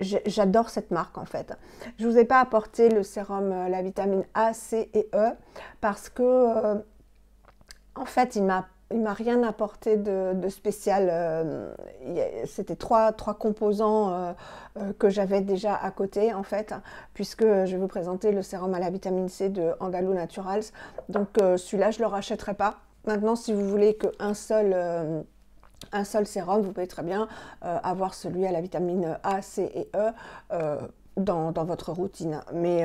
j'adore cette marque en fait. Je ne vous ai pas apporté le sérum, la vitamine A, C et E parce que en fait il m'a rien apporté de spécial. C'était trois composants que j'avais déjà à côté en fait, puisque je vais vous présenter le sérum à la vitamine C de Andalou Naturals. Donc celui-là je ne le rachèterai pas. Maintenant, si vous voulez qu'un seul sérum, vous pouvez très bien avoir celui à la vitamine A, C et E dans votre routine. Mais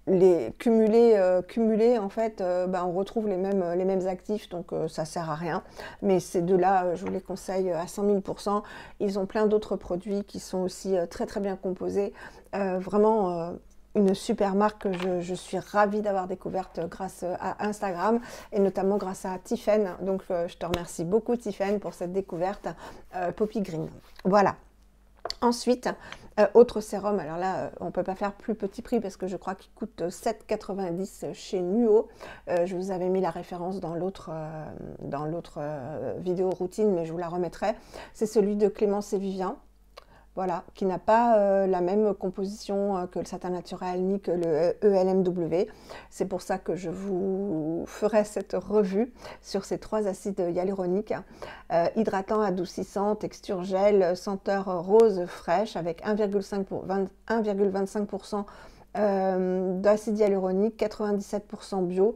les cumulés en fait, on retrouve les mêmes actifs, donc ça sert à rien. Mais ces deux-là, je vous les conseille à 100 000 %. Ils ont plein d'autres produits qui sont aussi très très bien composés. Vraiment, une super marque que je suis ravie d'avoir découverte grâce à Instagram et notamment grâce à Tiffen. Donc je te remercie beaucoup Tiffen pour cette découverte Poppy Green. Voilà. Ensuite, autre sérum, alors là, on ne peut pas faire plus petit prix parce que je crois qu'il coûte 7,90 chez Nuo. Je vous avais mis la référence dans l'autre vidéo routine, mais je vous la remettrai. C'est celui de Clémence et Vivien. Voilà, qui n'a pas la même composition que le satin naturel ni que le ELMW. C'est pour ça que je vous ferai cette revue sur ces 3 acides hyaluroniques. Hydratant, adoucissant, texture gel, senteur rose fraîche avec 1,25% d'acide hyaluronique, 97% bio.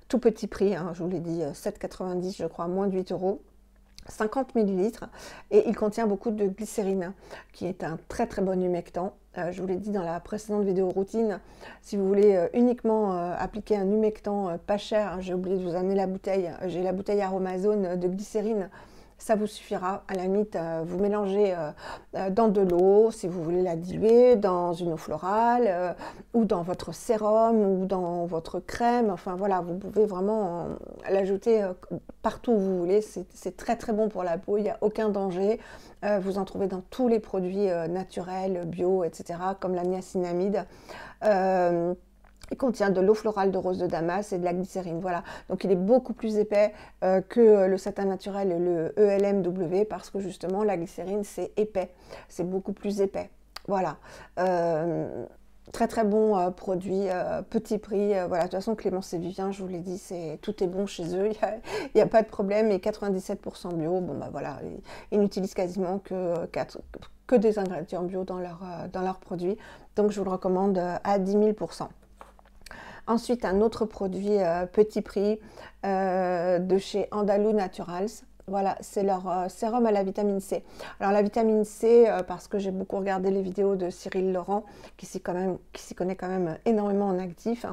Tout petit prix, hein, je vous l'ai dit, 7,90 je crois, moins de 8 €. 50 ml et il contient beaucoup de glycérine qui est un très très bon humectant. Je vous l'ai dit dans la précédente vidéo routine, si vous voulez uniquement appliquer un humectant pas cher, j'ai oublié de vous amener la bouteille, j'ai la bouteille Aromazone de glycérine, ça vous suffira. À la limite, vous mélangez dans de l'eau, si vous voulez la diluer, dans une eau florale, ou dans votre sérum, ou dans votre crème. Enfin voilà, vous pouvez vraiment l'ajouter partout où vous voulez. C'est très très bon pour la peau, il n'y a aucun danger. Vous en trouvez dans tous les produits naturels, bio, etc., comme la niacinamide. Il contient de l'eau florale de rose de Damas et de la glycérine. Voilà, donc il est beaucoup plus épais que le satin naturel et le ELMW parce que justement la glycérine c'est épais, c'est beaucoup plus épais. Voilà, très très bon produit, petit prix. Voilà, de toute façon Clémence et Vivien, je vous l'ai dit, tout est bon chez eux, il n'y a pas de problème. Et 97% bio, bon bah voilà, ils n'utilisent quasiment que des ingrédients bio dans leurs produits. Donc je vous le recommande à 10 000%. Ensuite, un autre produit petit prix de chez Andalou Naturals. Voilà, c'est leur sérum à la vitamine C. Alors la vitamine C, parce que j'ai beaucoup regardé les vidéos de Cyril Laurent, qui s'y connaît quand même énormément en actif.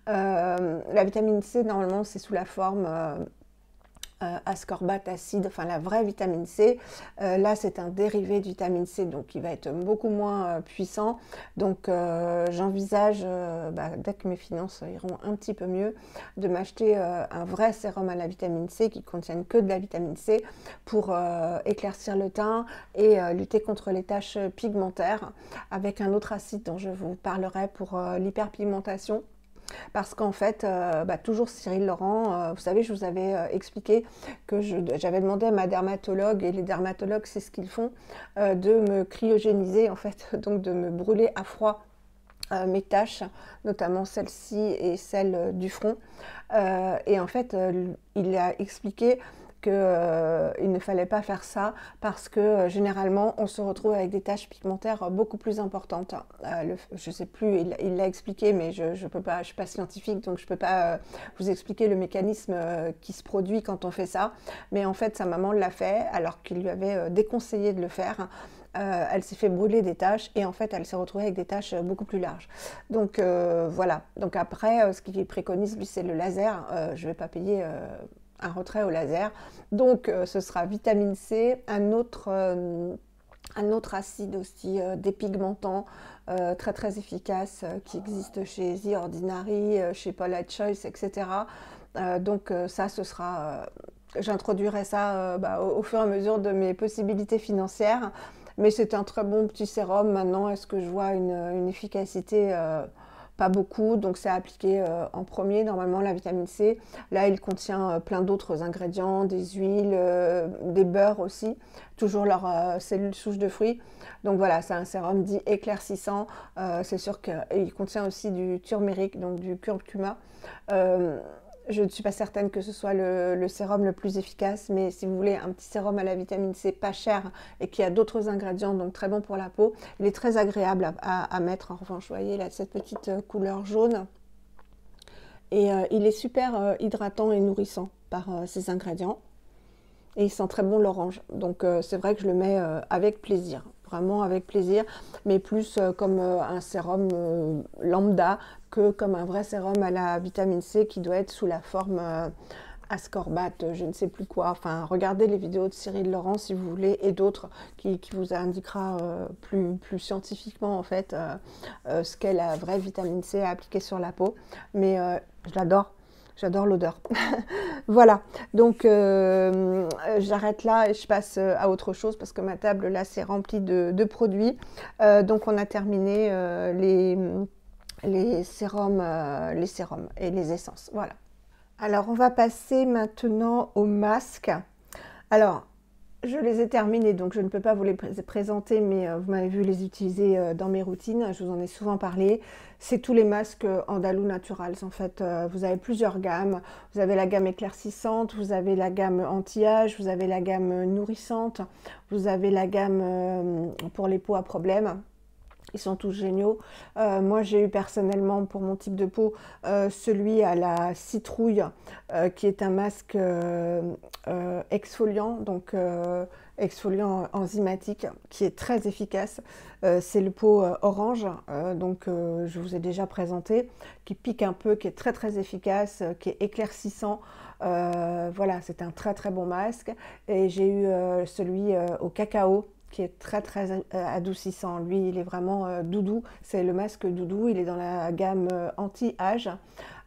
La vitamine C, normalement, c'est sous la forme ascorbate acide, enfin la vraie vitamine C. Là, c'est un dérivé de vitamine C, donc il va être beaucoup moins puissant. Donc, j'envisage, dès que mes finances iront un petit peu mieux, de m'acheter un vrai sérum à la vitamine C qui contienne que de la vitamine C pour éclaircir le teint et lutter contre les taches pigmentaires avec un autre acide dont je vous parlerai pour l'hyperpigmentation. Parce qu'en fait, toujours Cyril Laurent, vous savez, je vous avais expliqué que j'avais demandé à ma dermatologue, et les dermatologues, c'est ce qu'ils font, de me cryogéniser, en fait, donc de me brûler à froid mes taches, notamment celle-ci et celle du front. Et en fait, il a expliqué qu'il ne fallait pas faire ça parce que généralement on se retrouve avec des taches pigmentaires beaucoup plus importantes. Je ne sais plus, il l'a expliqué, mais je peux pas, je suis pas scientifique, donc je peux pas vous expliquer le mécanisme qui se produit quand on fait ça. Mais en fait, sa maman l'a fait alors qu'il lui avait déconseillé de le faire. Elle s'est fait brûler des taches et en fait elle s'est retrouvée avec des taches beaucoup plus larges. Donc voilà, donc après ce qu'il préconise lui c'est le laser. Je ne vais pas payer un retrait au laser, donc ce sera vitamine C, un autre acide aussi dépigmentant très très efficace qui existe chez The Ordinary, chez Paula's Choice, etc. Donc ça ce sera, j'introduirai ça au fur et à mesure de mes possibilités financières. Mais c'est un très bon petit sérum. Maintenant, est-ce que je vois une efficacité pas beaucoup, donc c'est appliqué en premier, normalement, la vitamine C. Là, il contient plein d'autres ingrédients, des huiles, des beurres aussi, toujours leurs cellules souches de fruits. Donc voilà, c'est un sérum dit éclaircissant. C'est sûr qu'il contient aussi du turméric, donc du curcuma. Je ne suis pas certaine que ce soit le sérum le plus efficace, mais si vous voulez un petit sérum à la vitamine C pas cher et qui a d'autres ingrédients, donc très bon pour la peau, il est très agréable à mettre. En revanche, vous voyez là, cette petite couleur jaune. Et il est super hydratant et nourrissant par ses ingrédients. Et il sent très bon l'orange. Donc c'est vrai que je le mets avec plaisir. Vraiment avec plaisir, mais plus comme un sérum lambda que comme un vrai sérum à la vitamine C qui doit être sous la forme ascorbate, je ne sais plus quoi. Enfin, regardez les vidéos de Cyril Laurent si vous voulez, et d'autres qui vous indiquera plus scientifiquement en fait ce qu'est la vraie vitamine C à appliquer sur la peau. Mais je l'adore. J'adore l'odeur. Voilà, donc j'arrête là et je passe à autre chose parce que ma table là c'est rempli de produits. Donc on a terminé les sérums et les essences. Voilà. Alors on va passer maintenant aux masques. Alors je les ai terminés, donc je ne peux pas vous les présenter, mais vous m'avez vu les utiliser dans mes routines, je vous en ai souvent parlé. C'est tous les masques Andalou Naturals, en fait. Vous avez plusieurs gammes. Vous avez la gamme éclaircissante, vous avez la gamme anti-âge, vous avez la gamme nourrissante, vous avez la gamme pour les peaux à problème. Ils sont tous géniaux. Moi, j'ai eu personnellement, pour mon type de peau, celui à la citrouille, qui est un masque exfoliant, donc exfoliant enzymatique, qui est très efficace. C'est le pot orange, donc je vous ai déjà présenté, qui pique un peu, qui est très très efficace, qui est éclaircissant. Voilà, c'est un très très bon masque. Et j'ai eu celui au cacao, qui est très très adoucissant. Lui, il est vraiment doudou. C'est le masque doudou. Il est dans la gamme anti-âge,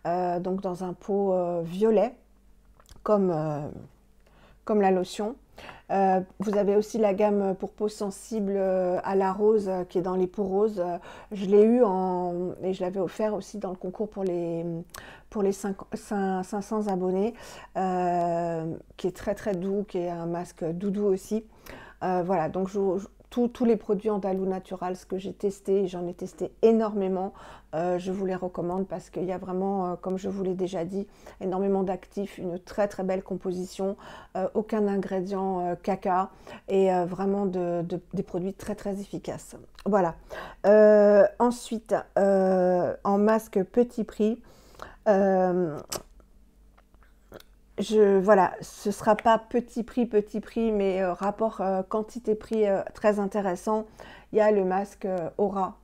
donc dans un pot violet, comme, comme la lotion. Vous avez aussi la gamme pour peau sensible à la rose, qui est dans les peaux roses. Je l'ai eu et je l'avais offert aussi dans le concours pour les 500 abonnés, qui est très très doux, qui est un masque doudou aussi. Voilà, donc tous les produits Andalou Naturals que j'ai testés, j'en ai testé énormément, je vous les recommande parce qu'il y a vraiment, comme je vous l'ai déjà dit, énormément d'actifs, une très très belle composition, aucun ingrédient caca et vraiment des produits très très efficaces. Voilà. Ensuite, en masque petit prix, voilà, ce ne sera pas petit prix, mais rapport quantité-prix très intéressant. Il y a le masque Aura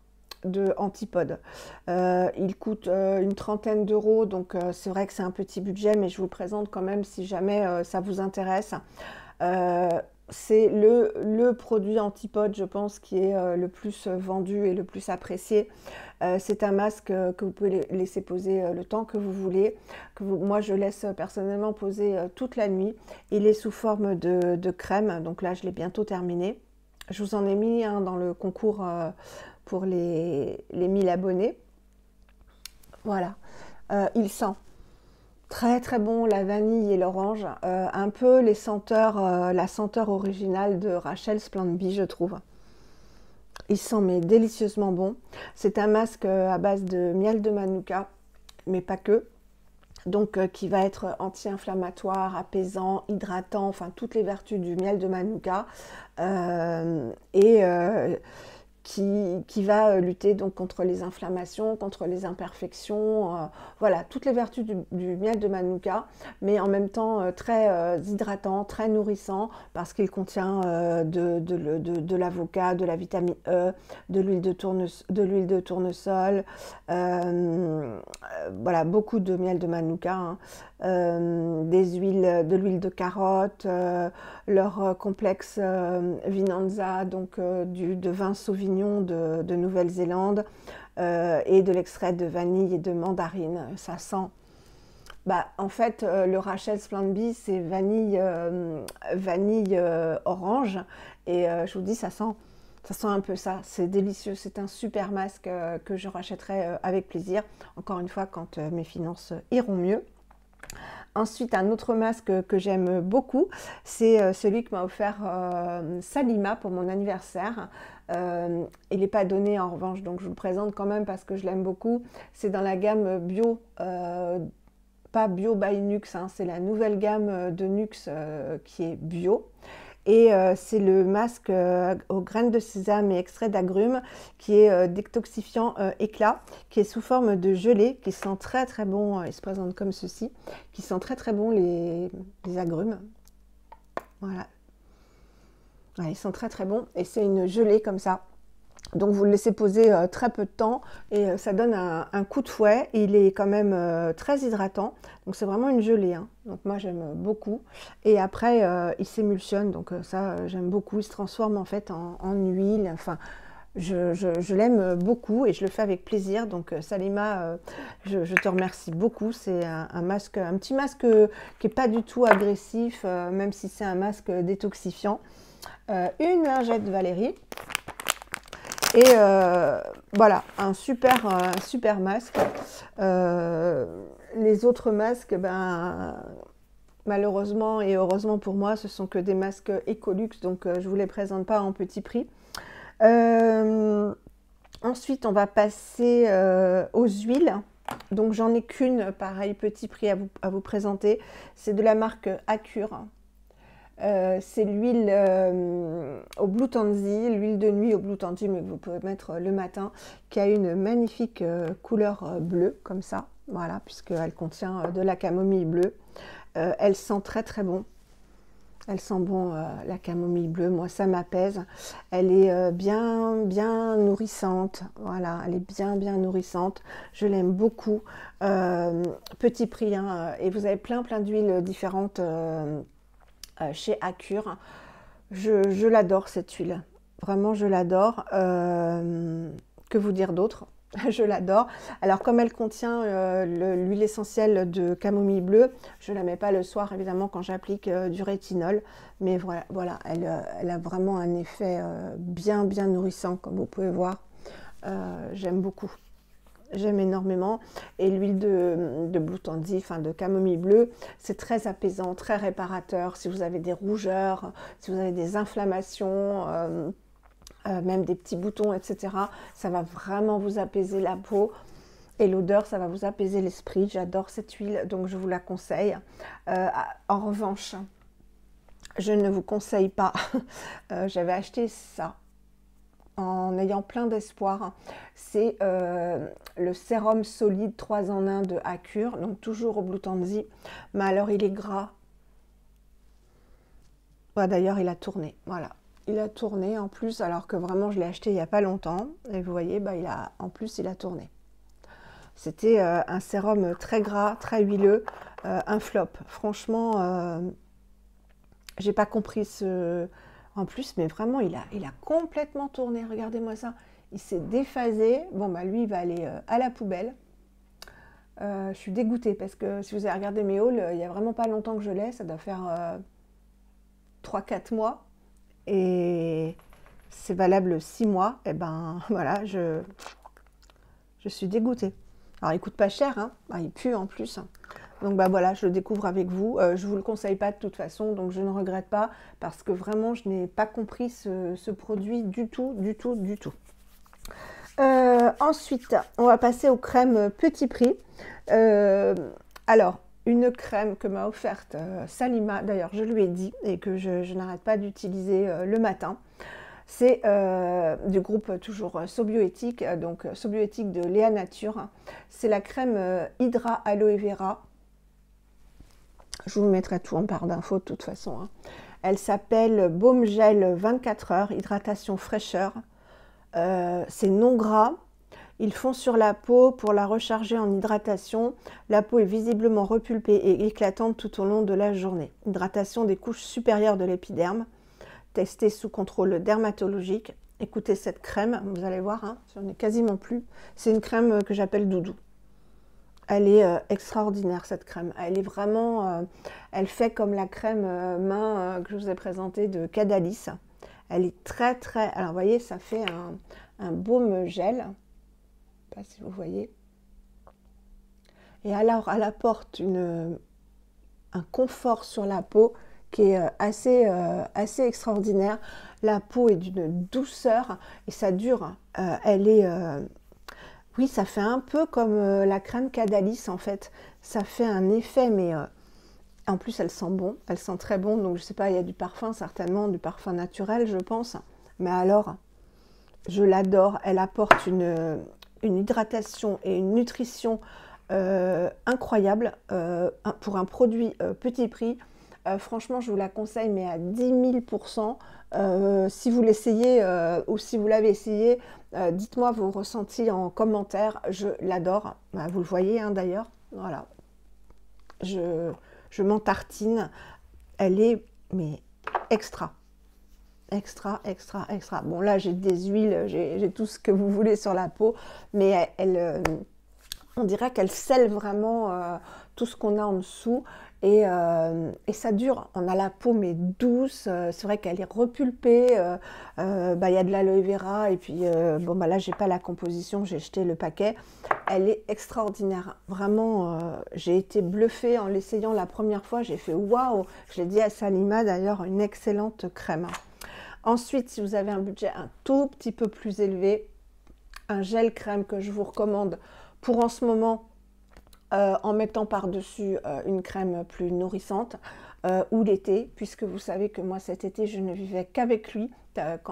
de Antipode. Il coûte une trentaine d'euros, donc c'est vrai que c'est un petit budget, mais je vous le présente quand même si jamais ça vous intéresse. C'est le produit Antipode, je pense, qui est le plus vendu et le plus apprécié. C'est un masque que vous pouvez laisser poser le temps que vous voulez. Moi, je laisse personnellement poser toute la nuit. Il est sous forme de crème, donc là, je l'ai bientôt terminé. Je vous en ai mis un dans le concours pour les 1000 abonnés. Voilà. Il sent très très bon la vanille et l'orange, un peu les senteurs, la senteur originale de Rachel Splendby, je trouve. Il sent mais délicieusement bon. C'est un masque à base de miel de manuka, mais pas que. Donc qui va être anti-inflammatoire, apaisant, hydratant, enfin toutes les vertus du miel de manuka. Qui va lutter donc contre les inflammations, contre les imperfections, voilà, toutes les vertus du miel de manuka, mais en même temps très hydratant, très nourrissant, parce qu'il contient de l'avocat, de la vitamine E, de l'huile de tournesol, voilà, beaucoup de miel de manuka, hein. De l'huile de carotte, leur complexe Vinanza, donc de vin Sauvignon de Nouvelle-Zélande, et de l'extrait de vanille et de mandarine. Ça sent, en fait, le Rachel Splendby, c'est vanille orange, et je vous dis, ça sent un peu ça. C'est délicieux, c'est un super masque que je rachèterai avec plaisir, encore une fois, quand mes finances iront mieux. Ensuite, un autre masque que j'aime beaucoup, c'est celui que m'a offert Salima pour mon anniversaire. Il n'est pas donné en revanche, donc je vous le présente quand même parce que je l'aime beaucoup. C'est dans la gamme bio, pas bio by Nux, hein, c'est la nouvelle gamme de Nux qui est bio. Et c'est le masque aux graines de sésame et extrait d'agrumes qui est détoxifiant éclat, qui est sous forme de gelée, qui sent très très bon, il se présente comme ceci, qui sent très très bon les agrumes. Voilà. Ouais, ils sont très très bons et c'est une gelée comme ça. Donc vous le laissez poser très peu de temps et ça donne un coup de fouet. Il est quand même très hydratant, donc c'est vraiment une gelée, hein. Donc moi j'aime beaucoup. Et après il s'émulsionne, donc ça j'aime beaucoup. Il se transforme en fait en huile. Enfin, je l'aime beaucoup et je le fais avec plaisir. Donc Salima, je te remercie beaucoup. C'est un masque, un petit masque qui n'est pas du tout agressif, même si c'est un masque détoxifiant. Une lingette Valérie. Et voilà, un super masque. Les autres masques, ben, malheureusement et heureusement pour moi, ce sont que des masques Ecolux, donc je ne vous les présente pas en petit prix. Ensuite, on va passer aux huiles. Donc j'en ai qu'une, pareil, petit prix à vous présenter. C'est de la marque Accure. C'est l'huile au Blue Tansy, l'huile de nuit au Blue Tansy, mais que vous pouvez mettre le matin, qui a une magnifique couleur bleue, comme ça, voilà, puisqu'elle contient de la camomille bleue. Elle sent très très bon. Elle sent bon, la camomille bleue, moi ça m'apaise. Elle est bien nourrissante, voilà, elle est bien nourrissante. Je l'aime beaucoup. Petit prix, hein, et vous avez plein d'huiles différentes chez Accure. Je l'adore cette huile, vraiment je l'adore. Que vous dire d'autre? Je l'adore. Alors comme elle contient l'huile essentielle de camomille bleue, je ne la mets pas le soir évidemment quand j'applique du rétinol, mais voilà, elle a vraiment un effet bien nourrissant comme vous pouvez voir. J'aime beaucoup. J'aime énormément. Et l'huile de Blue Tansy, enfin de camomille bleue, c'est très apaisant, très réparateur. Si vous avez des rougeurs, si vous avez des inflammations, même des petits boutons, etc., ça va vraiment vous apaiser la peau. Et l'odeur, ça va vous apaiser l'esprit. J'adore cette huile, donc je vous la conseille. En revanche, je ne vous conseille pas. J'avais acheté ça en ayant plein d'espoir. C'est le sérum solide 3 en 1 de Accure, donc toujours au Blue Tansy, mais alors il est gras. Ouais, d'ailleurs il a tourné, voilà. Il a tourné en plus, alors que vraiment je l'ai acheté il n'y a pas longtemps, et vous voyez, bah, en plus il a tourné. C'était un sérum très gras, très huileux, un flop. Franchement, j'ai pas compris ce... En plus, mais vraiment, il a complètement tourné. Regardez-moi ça. Il s'est déphasé. Bon, bah lui, il va aller à la poubelle. Je suis dégoûtée parce que si vous avez regardé mes hauls, il n'y a vraiment pas longtemps que je l'ai. Ça doit faire 3-4 mois. Et c'est valable 6 mois. Et ben voilà, je suis dégoûtée. Alors, il coûte pas cher, hein. Ah, il pue en plus. Donc bah voilà, je le découvre avec vous. Je ne vous le conseille pas de toute façon, donc je ne regrette pas parce que vraiment je n'ai pas compris ce produit du tout. Ensuite, on va passer aux crèmes petit prix. Alors, une crème que m'a offerte Salima, d'ailleurs je lui ai dit et que je n'arrête pas d'utiliser le matin. C'est du groupe toujours Sobioéthique, donc Sobioéthique de Léa Nature. C'est la crème Hydra Aloe Vera. Je vous mettrai tout en barre d'infos de toute façon, hein. Elle s'appelle Baume Gel 24 heures, hydratation fraîcheur. C'est non gras. Ils font sur la peau pour la recharger en hydratation. La peau est visiblement repulpée et éclatante tout au long de la journée. Hydratation des couches supérieures de l'épiderme. Testée sous contrôle dermatologique. Écoutez cette crème, vous allez voir, hein, j'en ai quasiment plus. C'est une crème que j'appelle doudou. Elle est extraordinaire cette crème. Elle est vraiment, elle fait comme la crème main que je vous ai présentée de Cadalis. Elle est très. Alors vous voyez, ça fait un baume gel. Je ne sais pas si vous voyez. Et alors, elle apporte un confort sur la peau qui est assez extraordinaire. La peau est d'une douceur et ça dure. Elle est oui, ça fait un peu comme la crème Cadalis en fait. Ça fait un effet, mais en plus elle sent bon, elle sent très bon. Donc je sais pas, il y a du parfum certainement, du parfum naturel je pense. Mais alors, je l'adore. Elle apporte une hydratation et une nutrition incroyable pour un produit petit prix. Franchement, je vous la conseille, mais à 10 000%. Si vous l'essayez ou si vous l'avez essayé, dites-moi vos ressentis en commentaire. Je l'adore. Bah, vous le voyez hein, d'ailleurs. Voilà. Je m'en tartine. Elle est mais extra. Extra, extra, extra. Bon là j'ai des huiles, j'ai tout ce que vous voulez sur la peau, mais on dirait qu'elle scelle vraiment tout ce qu'on a en dessous et ça dure. On a la peau mais douce, c'est vrai qu'elle est repulpée, bah, y a de l'aloe vera et puis bon bah là j'ai pas la composition, j'ai jeté le paquet. Elle est extraordinaire, vraiment j'ai été bluffée en l'essayant la première fois, j'ai fait waouh, je l'ai dit à Salima d'ailleurs, une excellente crème. Ensuite, si vous avez un budget un tout petit peu plus élevé, un gel crème que je vous recommande pour en ce moment, en mettant par-dessus une crème plus nourrissante, ou l'été, puisque vous savez que moi cet été je ne vivais qu'avec lui,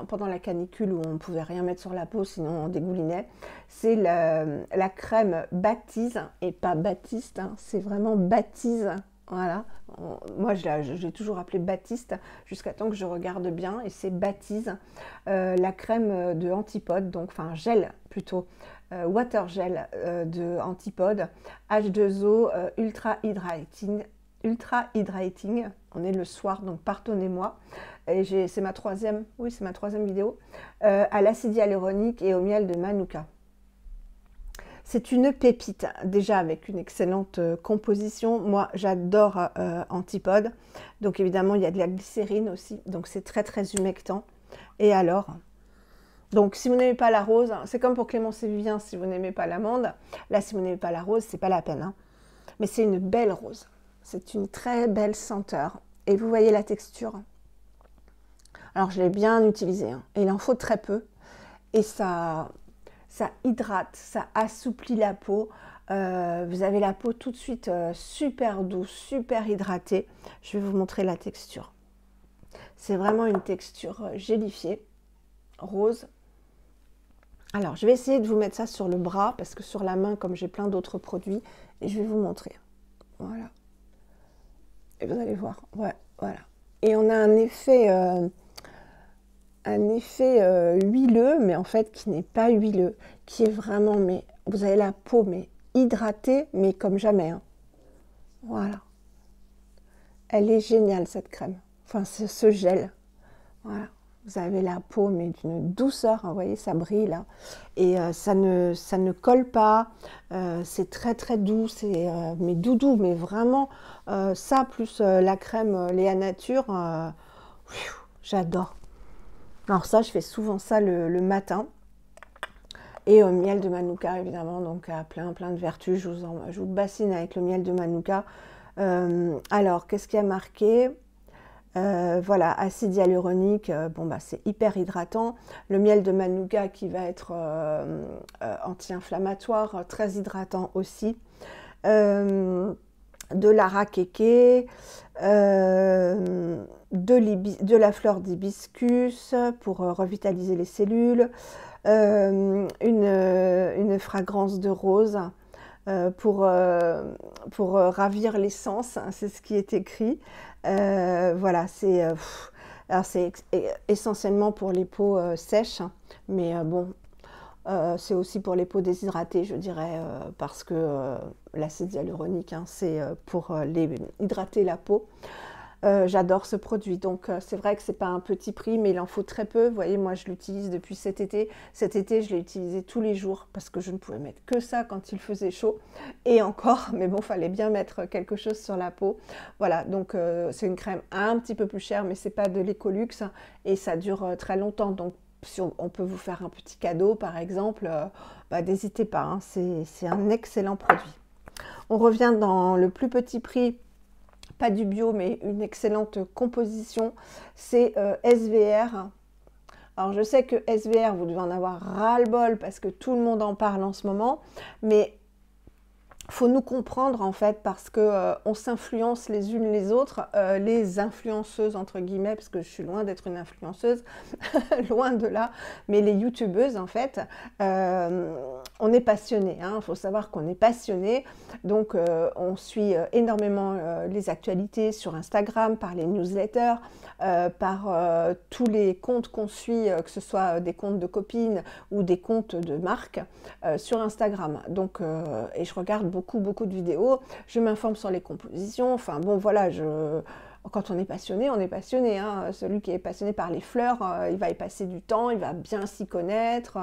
pendant la canicule où on ne pouvait rien mettre sur la peau sinon on dégoulinait. C'est la crème Baptise, et pas Baptiste, hein, c'est vraiment Baptise. Voilà, moi j'ai toujours appelé Baptiste jusqu'à temps que je regarde bien et c'est Baptise, la crème de Antipode, donc enfin gel plutôt, water gel de Antipode, H2O ultra hydrating, on est le soir donc pardonnez-moi, et c'est ma troisième, oui c'est ma troisième vidéo, à l'acide hyaluronique et au miel de Manuka. C'est une pépite, déjà avec une excellente composition. Moi, j'adore Antipode. Donc évidemment, il y a de la glycérine aussi. Donc c'est très très humectant. Et alors? Donc si vous n'aimez pas la rose, c'est comme pour Clémence et Vivien si vous n'aimez pas l'amande. Là, si vous n'aimez pas la rose, c'est pas la peine. Hein. Mais c'est une belle rose. C'est une très belle senteur. Et vous voyez la texture. Alors je l'ai bien utilisée. Hein. Et il en faut très peu. Et ça hydrate, ça assouplit la peau. Vous avez la peau tout de suite super douce, super hydratée. Je vais vous montrer la texture. C'est vraiment une texture gélifiée, rose. Alors, je vais essayer de vous mettre ça sur le bras, parce que sur la main, comme j'ai plein d'autres produits, et je vais vous montrer. Voilà. Et vous allez voir. Ouais, voilà. Et on a un effet huileux, mais en fait qui n'est pas huileux, qui est vraiment, mais vous avez la peau mais hydratée, mais comme jamais. Hein. Voilà. Elle est géniale cette crème. Enfin, ce gel. Voilà. Vous avez la peau mais d'une douceur, hein, vous voyez, ça brille là. Et ça ne colle pas. C'est très très doux, c'est mais doudou, mais vraiment ça plus la crème Léa Nature, j'adore. Alors ça, je fais souvent ça le matin. Et miel de Manuka, évidemment, donc à plein de vertus. Je vous bassine avec le miel de Manuka. Alors, qu'est-ce qu'il y a marqué? Voilà, acide hyaluronique, bon bah c'est hyper hydratant. Le miel de Manuka qui va être anti-inflammatoire, très hydratant aussi. De l'arakéké, de la fleur d'hibiscus pour revitaliser les cellules, une fragrance de rose pour ravir les sens, c'est ce qui est écrit. Voilà, c'est essentiellement pour les peaux sèches, mais bon, c'est aussi pour les peaux déshydratées, je dirais, parce que l'acide hyaluronique, hein, c'est pour hydrater la peau. J'adore ce produit, donc c'est vrai que c'est pas un petit prix, mais il en faut très peu. Vous voyez, moi je l'utilise depuis cet été. Cet été, je l'ai utilisé tous les jours parce que je ne pouvais mettre que ça quand il faisait chaud. Et encore, mais bon, fallait bien mettre quelque chose sur la peau. Voilà, donc c'est une crème un petit peu plus chère, mais c'est pas de l'Ecolux et ça dure très longtemps. Donc si on peut vous faire un petit cadeau, par exemple, bah, n'hésitez pas. Hein, c'est un excellent produit. On revient dans le plus petit prix. Pas du bio, mais une excellente composition, c'est SVR. Alors je sais que SVR, vous devez en avoir ras-le-bol parce que tout le monde en parle en ce moment, mais faut nous comprendre en fait parce que on s'influence les unes les autres, les influenceuses entre guillemets, parce que je suis loin d'être une influenceuse, loin de là, mais les youtubeuses en fait, on est passionné, hein. Il faut savoir qu'on est passionné, donc on suit énormément les actualités sur Instagram, par les newsletters, par tous les comptes qu'on suit, que ce soit des comptes de copines ou des comptes de marques sur Instagram. Donc, et je regarde beaucoup de vidéos, je m'informe sur les compositions, enfin bon voilà, quand on est passionné, hein. Celui qui est passionné par les fleurs, il va y passer du temps, il va bien s'y connaître,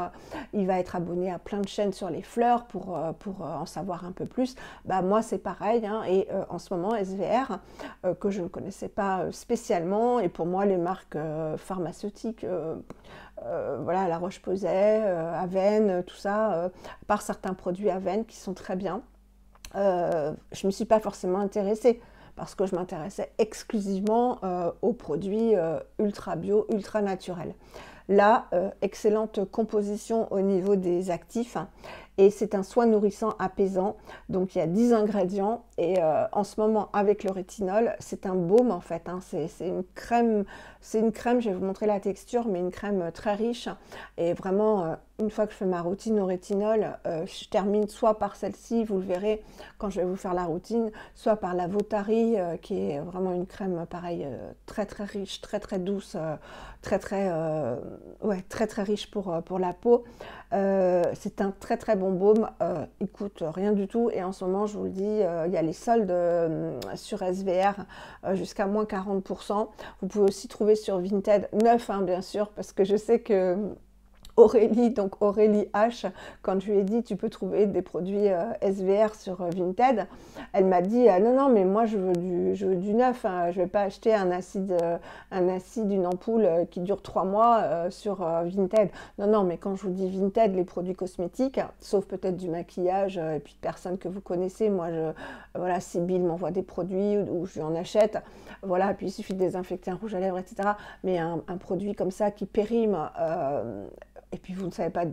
il va être abonné à plein de chaînes sur les fleurs pour en savoir un peu plus. Bah, moi c'est pareil, hein. Et en ce moment SVR, que je ne connaissais pas spécialement, et pour moi les marques pharmaceutiques, voilà, La Roche-Posay, Aven, tout ça, à part certains produits Aven qui sont très bien, je ne me suis pas forcément intéressée, parce que je m'intéressais exclusivement aux produits ultra bio, ultra naturels. Là, excellente composition au niveau des actifs, hein, et c'est un soin nourrissant apaisant. Donc il y a 10 ingrédients, et en ce moment avec le rétinol, c'est un baume en fait, hein. C'est une crème, je vais vous montrer la texture, mais une crème très riche, et vraiment une fois que je fais ma routine au rétinol, je termine soit par celle-ci, vous le verrez quand je vais vous faire la routine, soit par la Vautari, qui est vraiment une crème pareil, très riche, très douce, ouais, très riche pour la peau. C'est un très bon baume, il coûte rien du tout, et en ce moment je vous le dis, il y a les soldes sur SVR jusqu'à moins 40%. Vous pouvez aussi trouver sur Vinted, neuf hein, bien sûr, parce que je sais que Aurélie, donc Aurélie H, quand je lui ai dit tu peux trouver des produits SVR sur Vinted, elle m'a dit non mais moi je veux du neuf, hein, je vais pas acheter un acide, une ampoule qui dure 3 mois sur Vinted. Non mais quand je vous dis Vinted, les produits cosmétiques, sauf peut-être du maquillage et puis de personnes que vous connaissez, moi voilà, Sybille m'envoie des produits où je lui en achète, voilà, puis il suffit de désinfecter un rouge à lèvres, etc. Mais un produit comme ça qui périme, et puis vous ne savez pas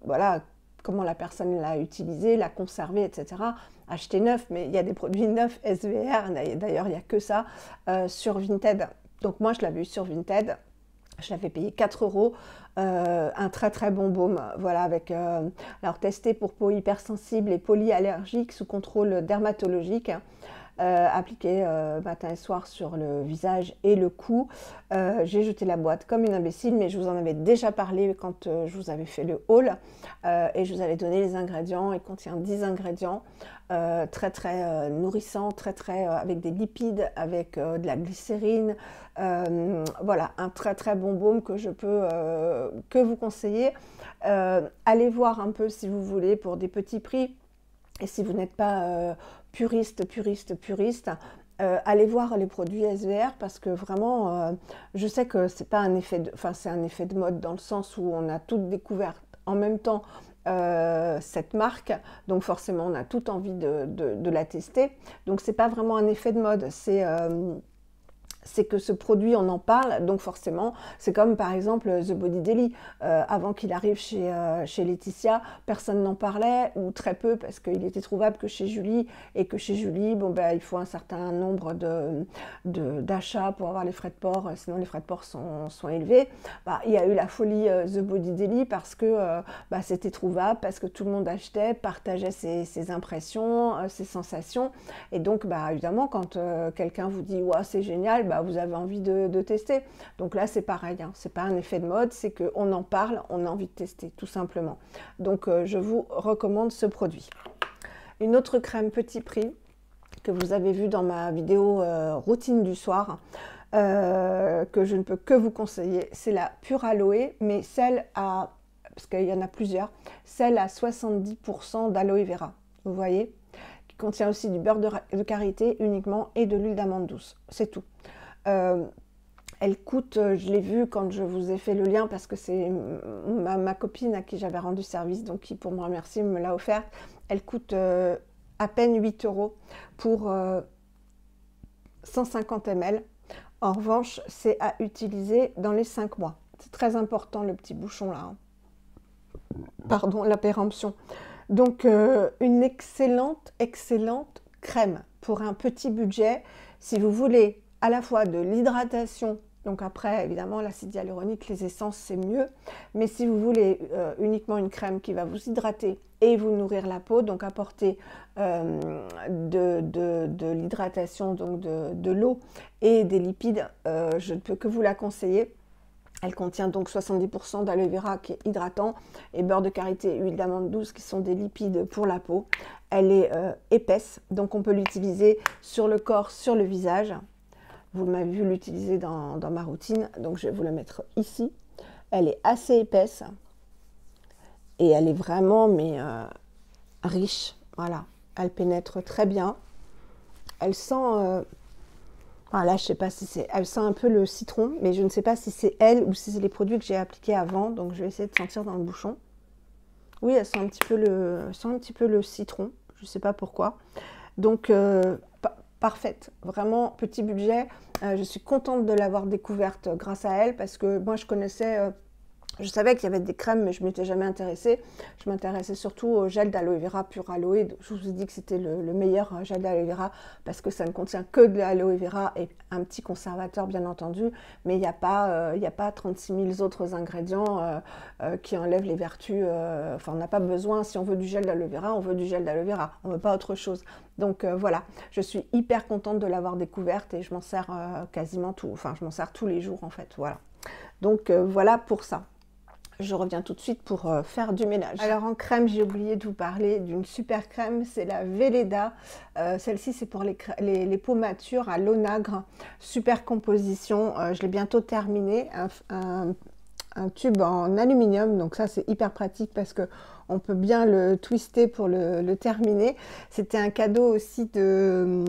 voilà, comment la personne l'a utilisé, l'a conservé, etc. Achetez neuf, mais il y a des produits neufs SVR, d'ailleurs il n'y a que ça sur Vinted. Donc moi je l'avais eu sur Vinted, je l'avais payé 4 €, un très bon baume, voilà, avec, alors testé pour peau hypersensible et polyallergique sous contrôle dermatologique. Appliqué matin et soir sur le visage et le cou. J'ai jeté la boîte comme une imbécile, mais je vous en avais déjà parlé quand je vous avais fait le haul, et je vous avais donné les ingrédients. Il contient 10 ingrédients, très nourrissant, avec des lipides, avec de la glycérine. Voilà, un très bon baume que je peux que vous conseiller. Allez voir un peu si vous voulez pour des petits prix. Et si vous n'êtes pas puriste, allez voir les produits SVR, parce que vraiment, je sais que c'est pas un effet c'est un effet de mode, dans le sens où on a toutes découvert en même temps cette marque, donc forcément on a toute envie de la tester. Donc c'est pas vraiment un effet de mode, c'est que ce produit, on en parle, donc forcément, c'est comme par exemple The Body Daily. Avant qu'il arrive chez Laetitia, personne n'en parlait, ou très peu, parce qu'il était trouvable que chez Julie, et que chez Julie, bon, ben, il faut un certain nombre d'achats pour avoir les frais de port, sinon les frais de port sont élevés. Bah, il y a eu la folie The Body Daily, parce que bah, c'était trouvable, parce que tout le monde achetait, partageait ses impressions, ses sensations, et donc bah, évidemment, quand quelqu'un vous dit ouais, c'est génial, bah, vous avez envie de tester. Donc là c'est pareil, hein. C'est pas un effet de mode, c'est qu'on en parle, on a envie de tester tout simplement. Donc je vous recommande ce produit. Une autre crème petit prix que vous avez vu dans ma vidéo routine du soir, que je ne peux que vous conseiller, c'est la Pure Aloe, mais celle à, parce qu'il y en a plusieurs, celle à 70% d'aloe vera, vous voyez, qui contient aussi du beurre de karité uniquement et de l'huile d'amande douce, c'est tout. Elle coûte, je l'ai vu quand je vous ai fait le lien, parce que c'est ma copine à qui j'avais rendu service, donc qui pour me remercier me l'a offerte. Elle coûte à peine 8 € pour 150 ml. En revanche, c'est à utiliser dans les 5 mois. C'est très important, le petit bouchon là, hein. Pardon, la péremption. Donc une excellente crème pour un petit budget. Si vous voulez à la fois de l'hydratation, Donc après, évidemment, l'acide hyaluronique, les essences, c'est mieux. Mais si vous voulez uniquement une crème qui va vous hydrater et vous nourrir la peau, donc apporter de l'hydratation, donc de l'eau et des lipides, je ne peux que vous la conseiller. Elle contient donc 70% d'aloe vera qui est hydratant et beurre de karité et huile d'amande douce qui sont des lipides pour la peau. Elle est épaisse, donc on peut l'utiliser sur le corps, sur le visage. Vous m'avez vu l'utiliser dans ma routine, donc je vais vous la mettre ici. Elle est assez épaisse et elle est vraiment riche. Voilà, elle pénètre très bien. Elle sent... Là, je sais pas si c'est... Elle sent un peu le citron, mais je ne sais pas si c'est elle ou si c'est les produits que j'ai appliqués avant. Donc, je vais essayer de sentir dans le bouchon. Oui, elle sent un petit peu le citron. Je ne sais pas pourquoi. Donc, parfaite. Vraiment, petit budget. Je suis contente de l'avoir découverte grâce à elle parce que moi, je connaissais... Je savais qu'il y avait des crèmes, mais je ne m'étais jamais intéressée. Je m'intéressais surtout au gel d'aloe vera pur aloe. Je vous ai dit que c'était le meilleur gel d'aloe vera parce que ça ne contient que de l'aloe vera et un petit conservateur, bien entendu. Mais il n'y a pas 36 000 autres ingrédients qui enlèvent les vertus. Enfin, on n'a pas besoin, si on veut du gel d'aloe vera, on veut du gel d'aloe vera. On ne veut pas autre chose. Donc voilà, je suis hyper contente de l'avoir découverte et je m'en sers quasiment tout. Enfin, je m'en sers tous les jours en fait. Voilà. Donc voilà pour ça. Je reviens tout de suite pour faire du ménage. Alors en crème, j'ai oublié de vous parler d'une super crème, c'est la Velleda. Celle-ci, c'est pour les peaux matures à l'onagre. Super composition, je l'ai bientôt terminée. Un tube en aluminium, donc ça c'est hyper pratique parce que on peut bien le twister pour le terminer. C'était un cadeau aussi de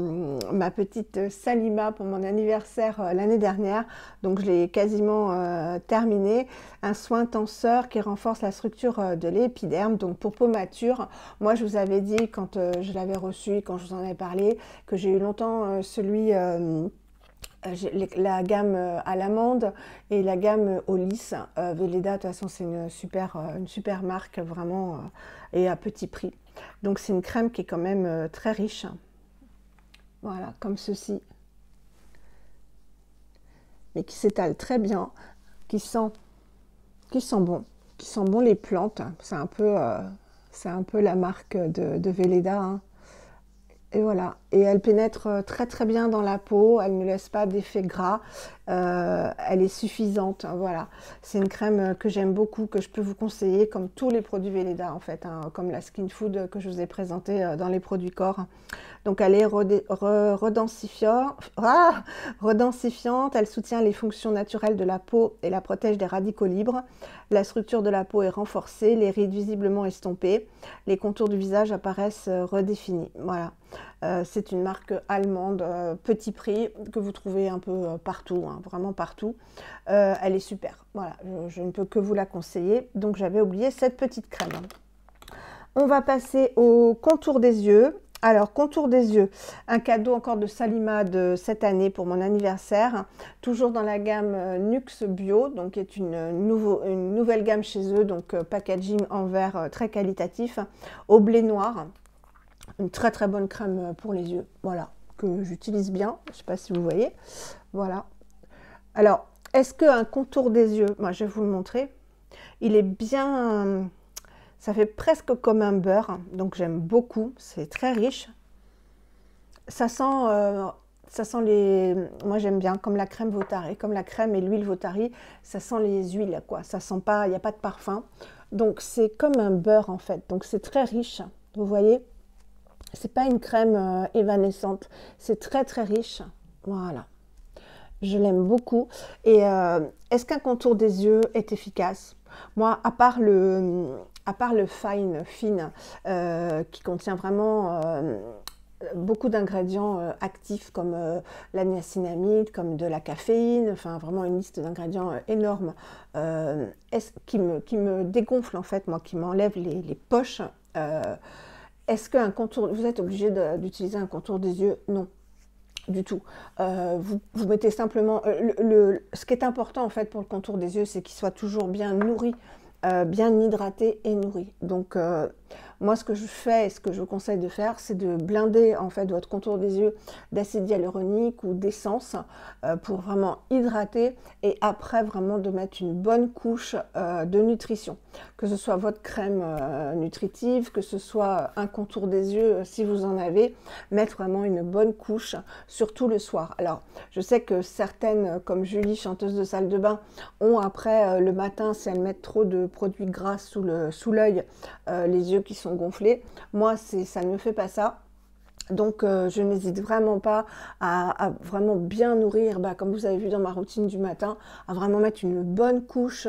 ma petite Salima pour mon anniversaire l'année dernière, donc je l'ai quasiment terminé. Un soin tenseur qui renforce la structure de l'épiderme, donc pour peau mature. Moi je vous avais dit quand je l'avais reçu, quand je vous en avais parlé, que j'ai eu longtemps celui... la gamme à l'amande et la gamme au lys. Velleda, de toute façon, c'est une super marque, vraiment, et à petit prix. Donc, c'est une crème qui est quand même très riche. Voilà, comme ceci. Mais qui s'étale très bien, qui sent bon. Qui sent bon les plantes. C'est un peu la marque de Velleda, hein. Et voilà, et elle pénètre très très bien dans la peau, elle ne laisse pas d'effet gras, elle est suffisante, voilà. C'est une crème que j'aime beaucoup, que je peux vous conseiller, comme tous les produits Velleda en fait, hein, comme la Skin Food que je vous ai présenté dans les produits corps. Donc elle est redensifiante, elle soutient les fonctions naturelles de la peau et la protège des radicaux libres. La structure de la peau est renforcée, les rides visiblement estompées, les contours du visage apparaissent redéfinis. Voilà. C'est une marque allemande, petit prix, que vous trouvez un peu partout, hein, vraiment partout. Elle est super, voilà, je ne peux que vous la conseiller. Donc j'avais oublié cette petite crème. On va passer au contour des yeux. Alors, contour des yeux, un cadeau encore de Salima de cette année pour mon anniversaire, toujours dans la gamme Nuxe Bio, donc qui est une nouvelle gamme chez eux, donc packaging en verre très qualitatif, au blé noir. Une très très bonne crème pour les yeux, voilà, que j'utilise bien, je ne sais pas si vous voyez, voilà. Alors, est-ce qu'un contour des yeux, moi je vais vous le montrer, il est bien... Ça fait presque comme un beurre, donc j'aime beaucoup, c'est très riche. Ça sent les... Moi j'aime bien, comme la crème Vautari, comme la crème et l'huile Vautari, ça sent les huiles, quoi. Ça sent pas, il n'y a pas de parfum. Donc c'est comme un beurre en fait, donc c'est très riche, vous voyez. C'est pas une crème évanescente, c'est très très riche, voilà. Je l'aime beaucoup. Et est-ce qu'un contour des yeux est efficace? Moi, à part le fine qui contient vraiment beaucoup d'ingrédients actifs comme la niacinamide, comme de la caféine, enfin vraiment une liste d'ingrédients énorme qui me dégonfle en fait, moi, qui m'enlève les poches. Est-ce qu'un contour, vous êtes obligé d'utiliser un contour des yeux? Non. Du tout. Vous mettez simplement... ce qui est important en fait pour le contour des yeux, c'est qu'il soit toujours bien nourri, bien hydraté et nourri. Donc Moi, ce que je fais et ce que je vous conseille de faire, c'est de blinder en fait votre contour des yeux d'acide hyaluronique ou d'essence pour vraiment hydrater et après vraiment de mettre une bonne couche de nutrition. Que ce soit votre crème nutritive, que ce soit un contour des yeux si vous en avez, mettre vraiment une bonne couche, surtout le soir. Alors, je sais que certaines, comme Julie, chanteuse de salle de bain, ont après le matin, si elles mettent trop de produits gras sous l'œil, les yeux qui sont gonflés. Moi, ça ne me fait pas ça. Donc, je n'hésite vraiment pas à vraiment bien nourrir, comme vous avez vu dans ma routine du matin, à vraiment mettre une bonne couche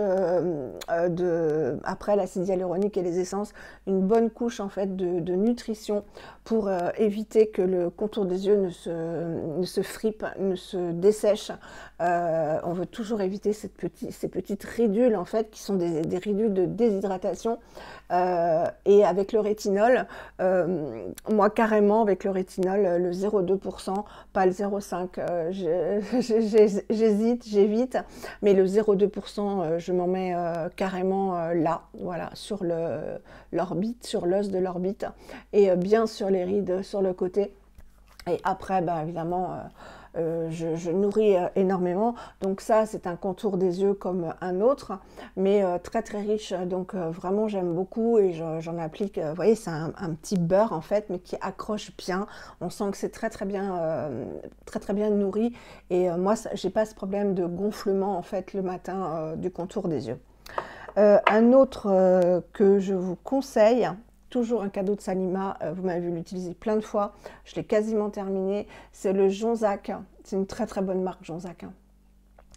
après l'acide hyaluronique et les essences, une bonne couche en fait de nutrition pour éviter que le contour des yeux ne se fripe, ne se dessèche. On veut toujours éviter ces petites ridules en fait qui sont des ridules de déshydratation. Et avec le rétinol, moi carrément avec le rétinol, le 0,2%, pas le 0,5%, j'évite, mais le 0,2%, je m'en mets carrément là, voilà, sur l'orbite, sur l'os de l'orbite, et bien sur les rides, sur le côté. Et après, évidemment, je nourris énormément. Donc ça, c'est un contour des yeux comme un autre, mais très très riche. Donc vraiment, j'aime beaucoup et j'en applique. Vous voyez, c'est un petit beurre en fait, mais qui accroche bien. On sent que c'est très très bien nourri. Et moi, j'ai pas ce problème de gonflement en fait le matin du contour des yeux. Un autre que je vous conseille, toujours un cadeau de Salima, vous m'avez vu l'utiliser plein de fois, je l'ai quasiment terminé, c'est le Jonzac. C'est une très très bonne marque Jonzac.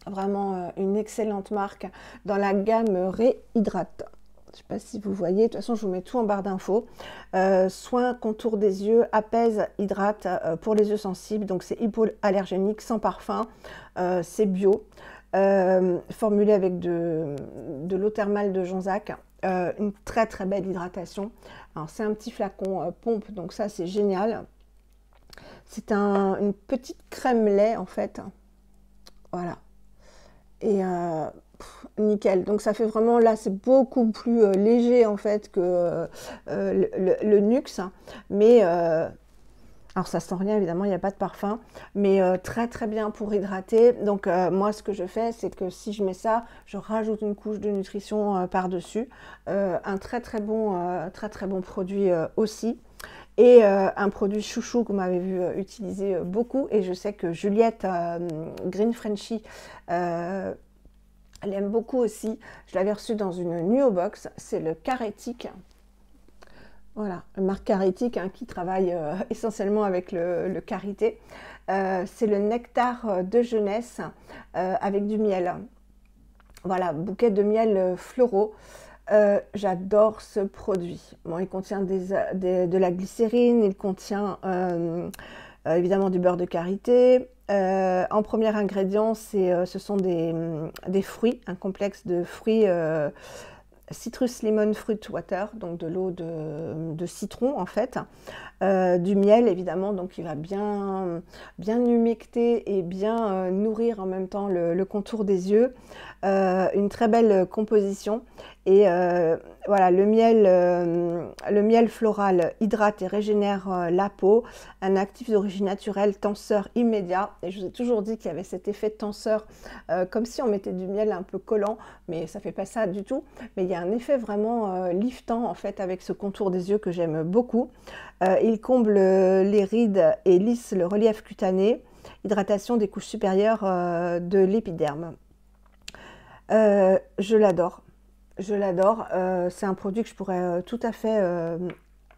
Vraiment une excellente marque dans la gamme Réhydrate. Je ne sais pas si vous voyez, de toute façon je vous mets tout en barre d'infos. Soin contour des yeux, apaise, hydrate pour les yeux sensibles, donc c'est hypoallergénique, sans parfum, c'est bio. Formulé avec de l'eau thermale de Jonzac, une très très belle hydratation. Alors c'est un petit flacon pompe, donc ça c'est génial. C'est une petite crème lait en fait, voilà, et nickel. Donc ça fait vraiment, là c'est beaucoup plus léger en fait que le Nuxe, mais alors ça sent rien évidemment, il n'y a pas de parfum, mais très très bien pour hydrater. Donc moi ce que je fais, c'est que si je mets ça, je rajoute une couche de nutrition par-dessus. Un très très bon produit aussi. Et un produit chouchou que vous m'avez vu utiliser beaucoup, et je sais que Juliette Green Frenchy elle aime beaucoup aussi. Je l'avais reçu dans une Nuo Box, c'est le Carétique. Voilà, une marque Carétique qui travaille essentiellement avec le karité. C'est le nectar de jeunesse avec du miel. Voilà, bouquet de miel floraux. J'adore ce produit. Bon, il contient de la glycérine, il contient évidemment du beurre de karité. En premier ingrédient, ce sont des fruits, un complexe de fruits citrus lemon fruit water, donc de l'eau de citron en fait, du miel évidemment, donc il va bien humecter et bien nourrir en même temps le contour des yeux, une très belle composition. Et voilà, le miel floral hydrate et régénère la peau, un actif d'origine naturelle, tenseur immédiat. Et je vous ai toujours dit qu'il y avait cet effet tenseur, comme si on mettait du miel un peu collant, mais ça fait pas ça du tout. Mais il y a un effet vraiment liftant en fait avec ce contour des yeux que j'aime beaucoup. Il comble les rides et lisse le relief cutané, hydratation des couches supérieures de l'épiderme. Je l'adore. Je l'adore, c'est un produit que je pourrais tout à fait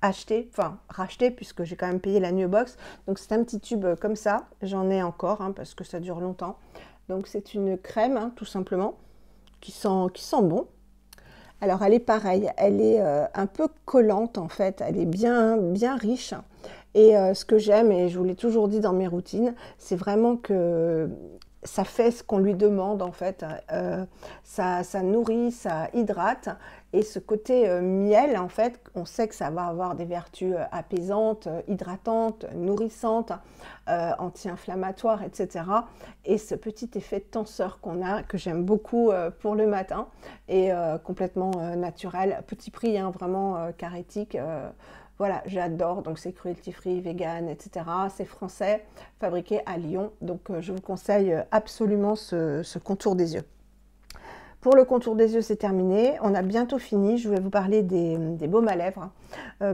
racheter, puisque j'ai quand même payé la Nuo Box. Donc c'est un petit tube comme ça, j'en ai encore parce que ça dure longtemps. Donc c'est une crème tout simplement qui sent bon. Alors elle est pareille, elle est un peu collante en fait, elle est bien riche. Et ce que j'aime, et je vous l'ai toujours dit dans mes routines, c'est vraiment que ça fait ce qu'on lui demande en fait, ça nourrit, ça hydrate, et ce côté miel en fait, on sait que ça va avoir des vertus apaisantes, hydratantes, nourrissantes, anti-inflammatoires, etc. Et ce petit effet tenseur qu'on a, que j'aime beaucoup pour le matin, et complètement naturel, petit prix, hein, vraiment carétique. Voilà, j'adore, donc c'est cruelty free, vegan, etc. C'est français, fabriqué à Lyon, donc je vous conseille absolument ce contour des yeux. Pour le contour des yeux, c'est terminé, on a bientôt fini, je vais vous parler des baumes à lèvres,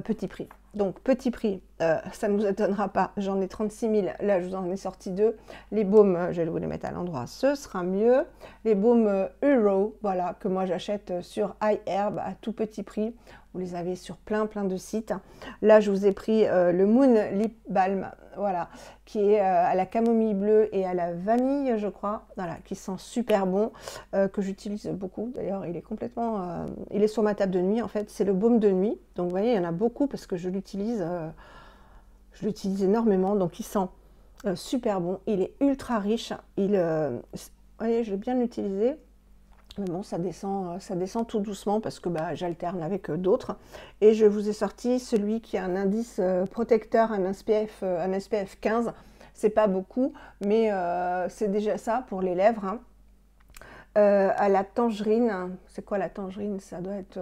petit prix. Donc petit prix, ça ne vous étonnera pas, j'en ai 36 000, là je vous en ai sorti 2. Les baumes, je vais vous les mettre à l'endroit, ce sera mieux. Les baumes Euro, voilà, que moi j'achète sur iHerb à tout petit prix. Vous les avez sur plein de sites. Là, je vous ai pris le Moon Lip Balm, voilà, qui est à la camomille bleue et à la vanille, je crois, voilà, qui sent super bon, que j'utilise beaucoup. D'ailleurs, il est complètement, il est sur ma table de nuit, en fait. C'est le baume de nuit. Donc, vous voyez, il y en a beaucoup parce que je l'utilise énormément. Donc, il sent super bon. Il est ultra riche. Vous voyez, je l'ai bien utilisé. Mais bon, ça descend tout doucement parce que bah, j'alterne avec d'autres. Et je vous ai sorti celui qui a un indice protecteur, un SPF 15. C'est pas beaucoup, mais c'est déjà ça pour les lèvres. Hein. À la tangerine, c'est quoi la tangerine? Ça doit être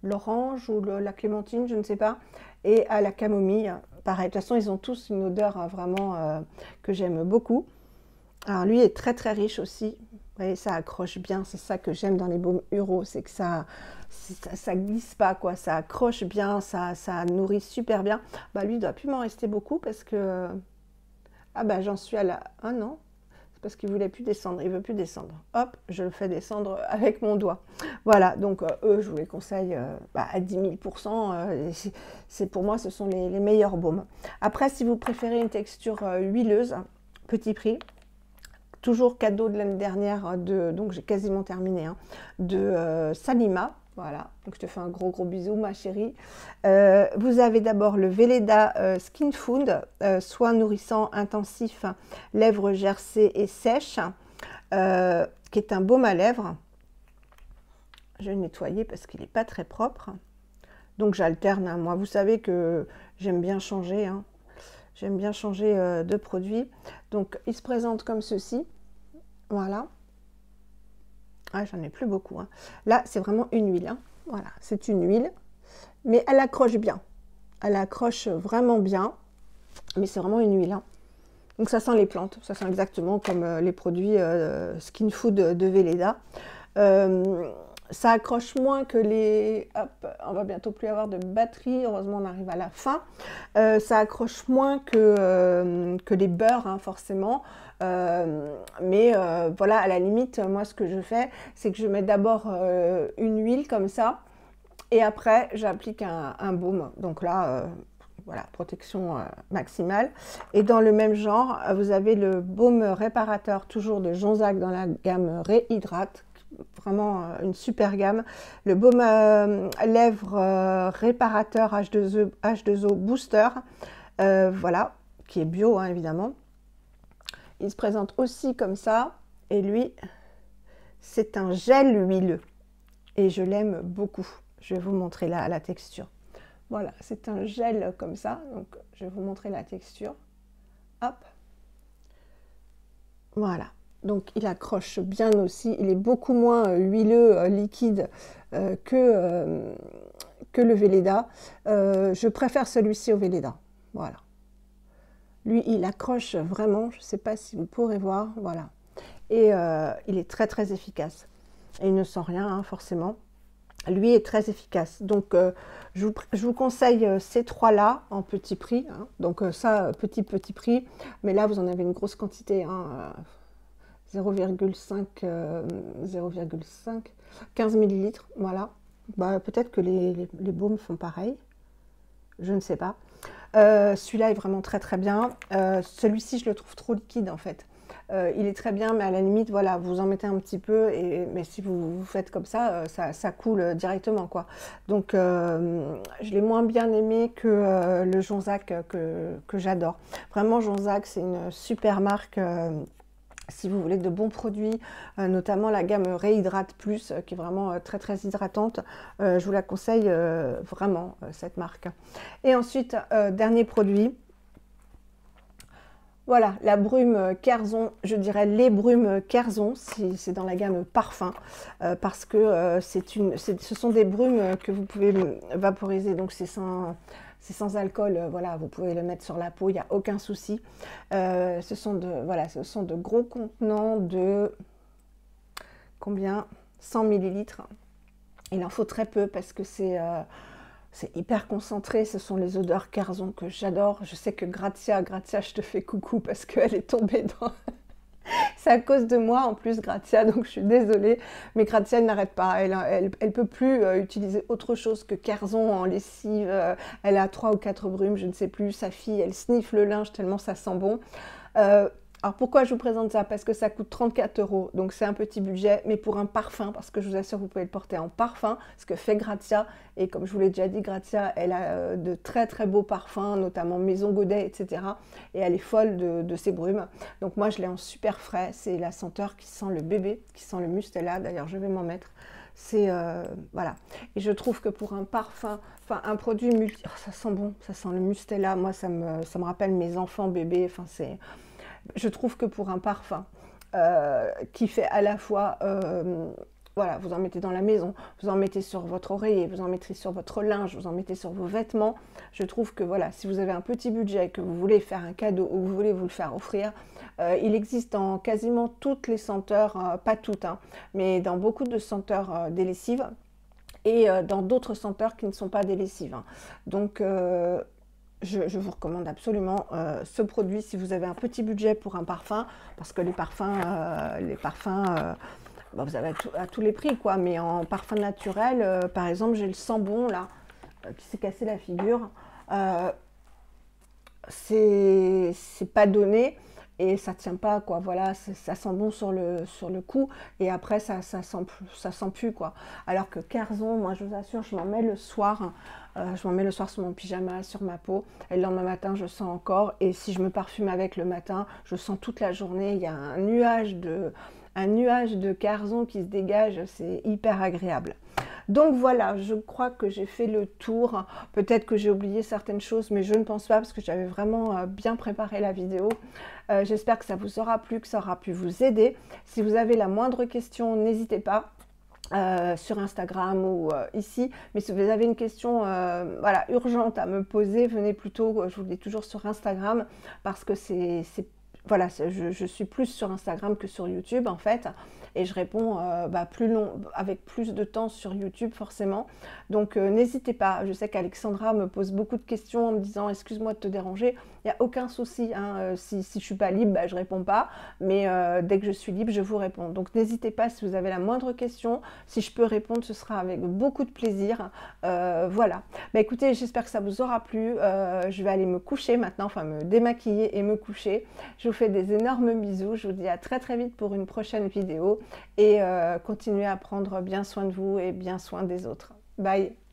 l'orange ou la clémentine, je ne sais pas. Et à la camomille, pareil. De toute façon, ils ont tous une odeur vraiment que j'aime beaucoup. Alors lui est très riche aussi. Vous voyez, ça accroche bien, c'est ça que j'aime dans les baumes Euro, c'est que ça glisse pas, quoi, ça accroche bien, ça nourrit super bien. Bah lui, il doit plus m'en rester beaucoup parce que... Ah bah j'en suis à la... Ah non, c'est parce qu'il voulait plus descendre, il veut plus descendre. Hop, je le fais descendre avec mon doigt. Voilà, donc eux, je vous les conseille à 10 000%. C'est pour moi, ce sont les meilleurs baumes. Après, si vous préférez une texture huileuse, petit prix, toujours cadeau de l'année dernière, donc j'ai quasiment terminé, hein, de Salima. Voilà, donc je te fais un gros bisou, ma chérie. Vous avez d'abord le Velleda Skin Food, soin nourrissant intensif, lèvres gercées et sèches, qui est un baume à lèvres. Je vais le nettoyer parce qu'il n'est pas très propre. Donc j'alterne, hein. Moi, vous savez que j'aime bien changer, hein. J'aime bien changer de produit. Donc, il se présente comme ceci. Voilà. Ah, j'en ai plus beaucoup. Hein. Là, c'est vraiment une huile. Hein. Voilà, c'est une huile. Mais elle accroche bien. Elle accroche vraiment bien. Mais c'est vraiment une huile. Hein. Donc, ça sent les plantes. Ça sent exactement comme les produits Skin Food de Velleda. Ça accroche moins que les... Hop, on va bientôt plus avoir de batterie. Heureusement, on arrive à la fin. Ça accroche moins que les beurres, hein, forcément. Mais voilà, à la limite, moi, ce que je fais, c'est que je mets d'abord une huile comme ça. Et après, j'applique un baume. Donc là... voilà, protection maximale. Et dans le même genre, vous avez le baume réparateur, toujours de Jonzac dans la gamme Réhydrate. Vraiment une super gamme. Le baume lèvres réparateur H2O Booster. Voilà, qui est bio, hein, évidemment. Il se présente aussi comme ça. Et lui, c'est un gel huileux. Et je l'aime beaucoup. Je vais vous montrer la texture. Voilà, c'est un gel comme ça, donc je vais vous montrer la texture. Hop. Voilà, donc il accroche bien aussi, il est beaucoup moins huileux, liquide que le Velleda. Je préfère celui-ci au Velleda, voilà. Lui, il accroche vraiment, je ne sais pas si vous pourrez voir, voilà. Et il est très efficace. Et il ne sent rien, hein, forcément. Lui est très efficace. Donc, je vous conseille ces trois-là en petit prix. Hein. Donc, ça, petit prix. Mais là, vous en avez une grosse quantité. Hein, 0,5, 15 millilitres. Voilà. Bah, peut-être que les baumes font pareil. Je ne sais pas. Celui-là est vraiment très bien. Celui-ci, je le trouve trop liquide, en fait. Il est très bien, mais à la limite, voilà, vous en mettez un petit peu, mais si vous faites comme ça, ça coule directement, quoi. Donc, je l'ai moins bien aimé que le Jonzac que j'adore. Vraiment, Jonzac, c'est une super marque si vous voulez de bons produits, notamment la gamme Réhydrate Plus, qui est vraiment très très hydratante. Je vous la conseille vraiment, cette marque. Et ensuite, dernier produit. Voilà, la brume Kerzon, je dirais les brumes Kerzon, si c'est dans la gamme parfum, parce que ce sont des brumes que vous pouvez vaporiser, donc c'est sans alcool, voilà, vous pouvez le mettre sur la peau, il n'y a aucun souci. Ce sont de gros contenants de combien? 100 millilitres. Il en faut très peu parce que c'est hyper concentré, ce sont les odeurs Kerzon que j'adore. Je sais que Grazia, je te fais coucou parce qu'elle est tombée dans... C'est à cause de moi en plus, Grazia, donc je suis désolée. Mais Grazia, elle n'arrête pas, elle peut plus utiliser autre chose que Kerzon en lessive. Elle a 3 ou 4 brumes, je ne sais plus. Sa fille, elle sniffe le linge tellement ça sent bon. Alors pourquoi je vous présente ça? Parce que ça coûte 34 €, donc c'est un petit budget, mais pour un parfum, parce que je vous assure, vous pouvez le porter en parfum, ce que fait Grazia, et comme je vous l'ai déjà dit, Grazia, elle a de très très beaux parfums, notamment Maison Godet, etc. Et elle est folle de ses brumes. Donc moi, je l'ai en super frais, c'est la senteur qui sent le bébé, qui sent le Mustela, d'ailleurs je vais m'en mettre. C'est voilà, et je trouve que pour un parfum, enfin un produit multi, oh, ça sent bon, ça sent le Mustela, moi ça me rappelle mes enfants bébés, enfin c'est... Je trouve que pour un parfum qui fait à la fois, voilà, vous en mettez dans la maison, vous en mettez sur votre oreiller, vous en mettez sur votre linge, vous en mettez sur vos vêtements, je trouve que voilà, si vous avez un petit budget et que vous voulez faire un cadeau ou vous voulez vous le faire offrir, il existe dans quasiment toutes les senteurs, pas toutes, hein, mais dans beaucoup de senteurs des lessives et dans d'autres senteurs qui ne sont pas des lessives, hein. Donc je vous recommande absolument ce produit si vous avez un petit budget pour un parfum, parce que les parfums, bon, vous avez à tous les prix, quoi, mais en parfum naturel, par exemple, j'ai le Sambon, là, qui s'est cassé la figure. C'est pas donné et ça tient pas, quoi, voilà, ça sent bon sur le coup et après ça sent plus, quoi. Alors que Kerzon, moi je vous assure, je m'en mets le soir, sur mon pyjama, sur ma peau, et le lendemain matin je sens encore, et si je me parfume avec le matin, je sens toute la journée, il y a un nuage de Kerzon qui se dégage, c'est hyper agréable. Donc voilà, je crois que j'ai fait le tour. Peut-être que j'ai oublié certaines choses, mais je ne pense pas parce que j'avais vraiment bien préparé la vidéo. J'espère que ça vous aura plu, que ça aura pu vous aider. Si vous avez la moindre question, n'hésitez pas. Sur Instagram ou ici, mais si vous avez une question voilà, urgente à me poser, venez plutôt, je vous le dis toujours, sur Instagram, parce que voilà, je suis plus sur Instagram que sur YouTube en fait, et je réponds avec plus de temps sur YouTube forcément. Donc n'hésitez pas, je sais qu'Alexandra me pose beaucoup de questions en me disant excuse-moi de te déranger, il n'y a aucun souci, hein, si je ne suis pas libre, je ne réponds pas, mais dès que je suis libre, je vous réponds. Donc n'hésitez pas si vous avez la moindre question, si je peux répondre, ce sera avec beaucoup de plaisir. Voilà, écoutez, j'espère que ça vous aura plu. Je vais aller me coucher maintenant, enfin me démaquiller et me coucher. Je vous fais des énormes bisous, je vous dis à très très vite pour une prochaine vidéo et continuez à prendre bien soin de vous et bien soin des autres. Bye!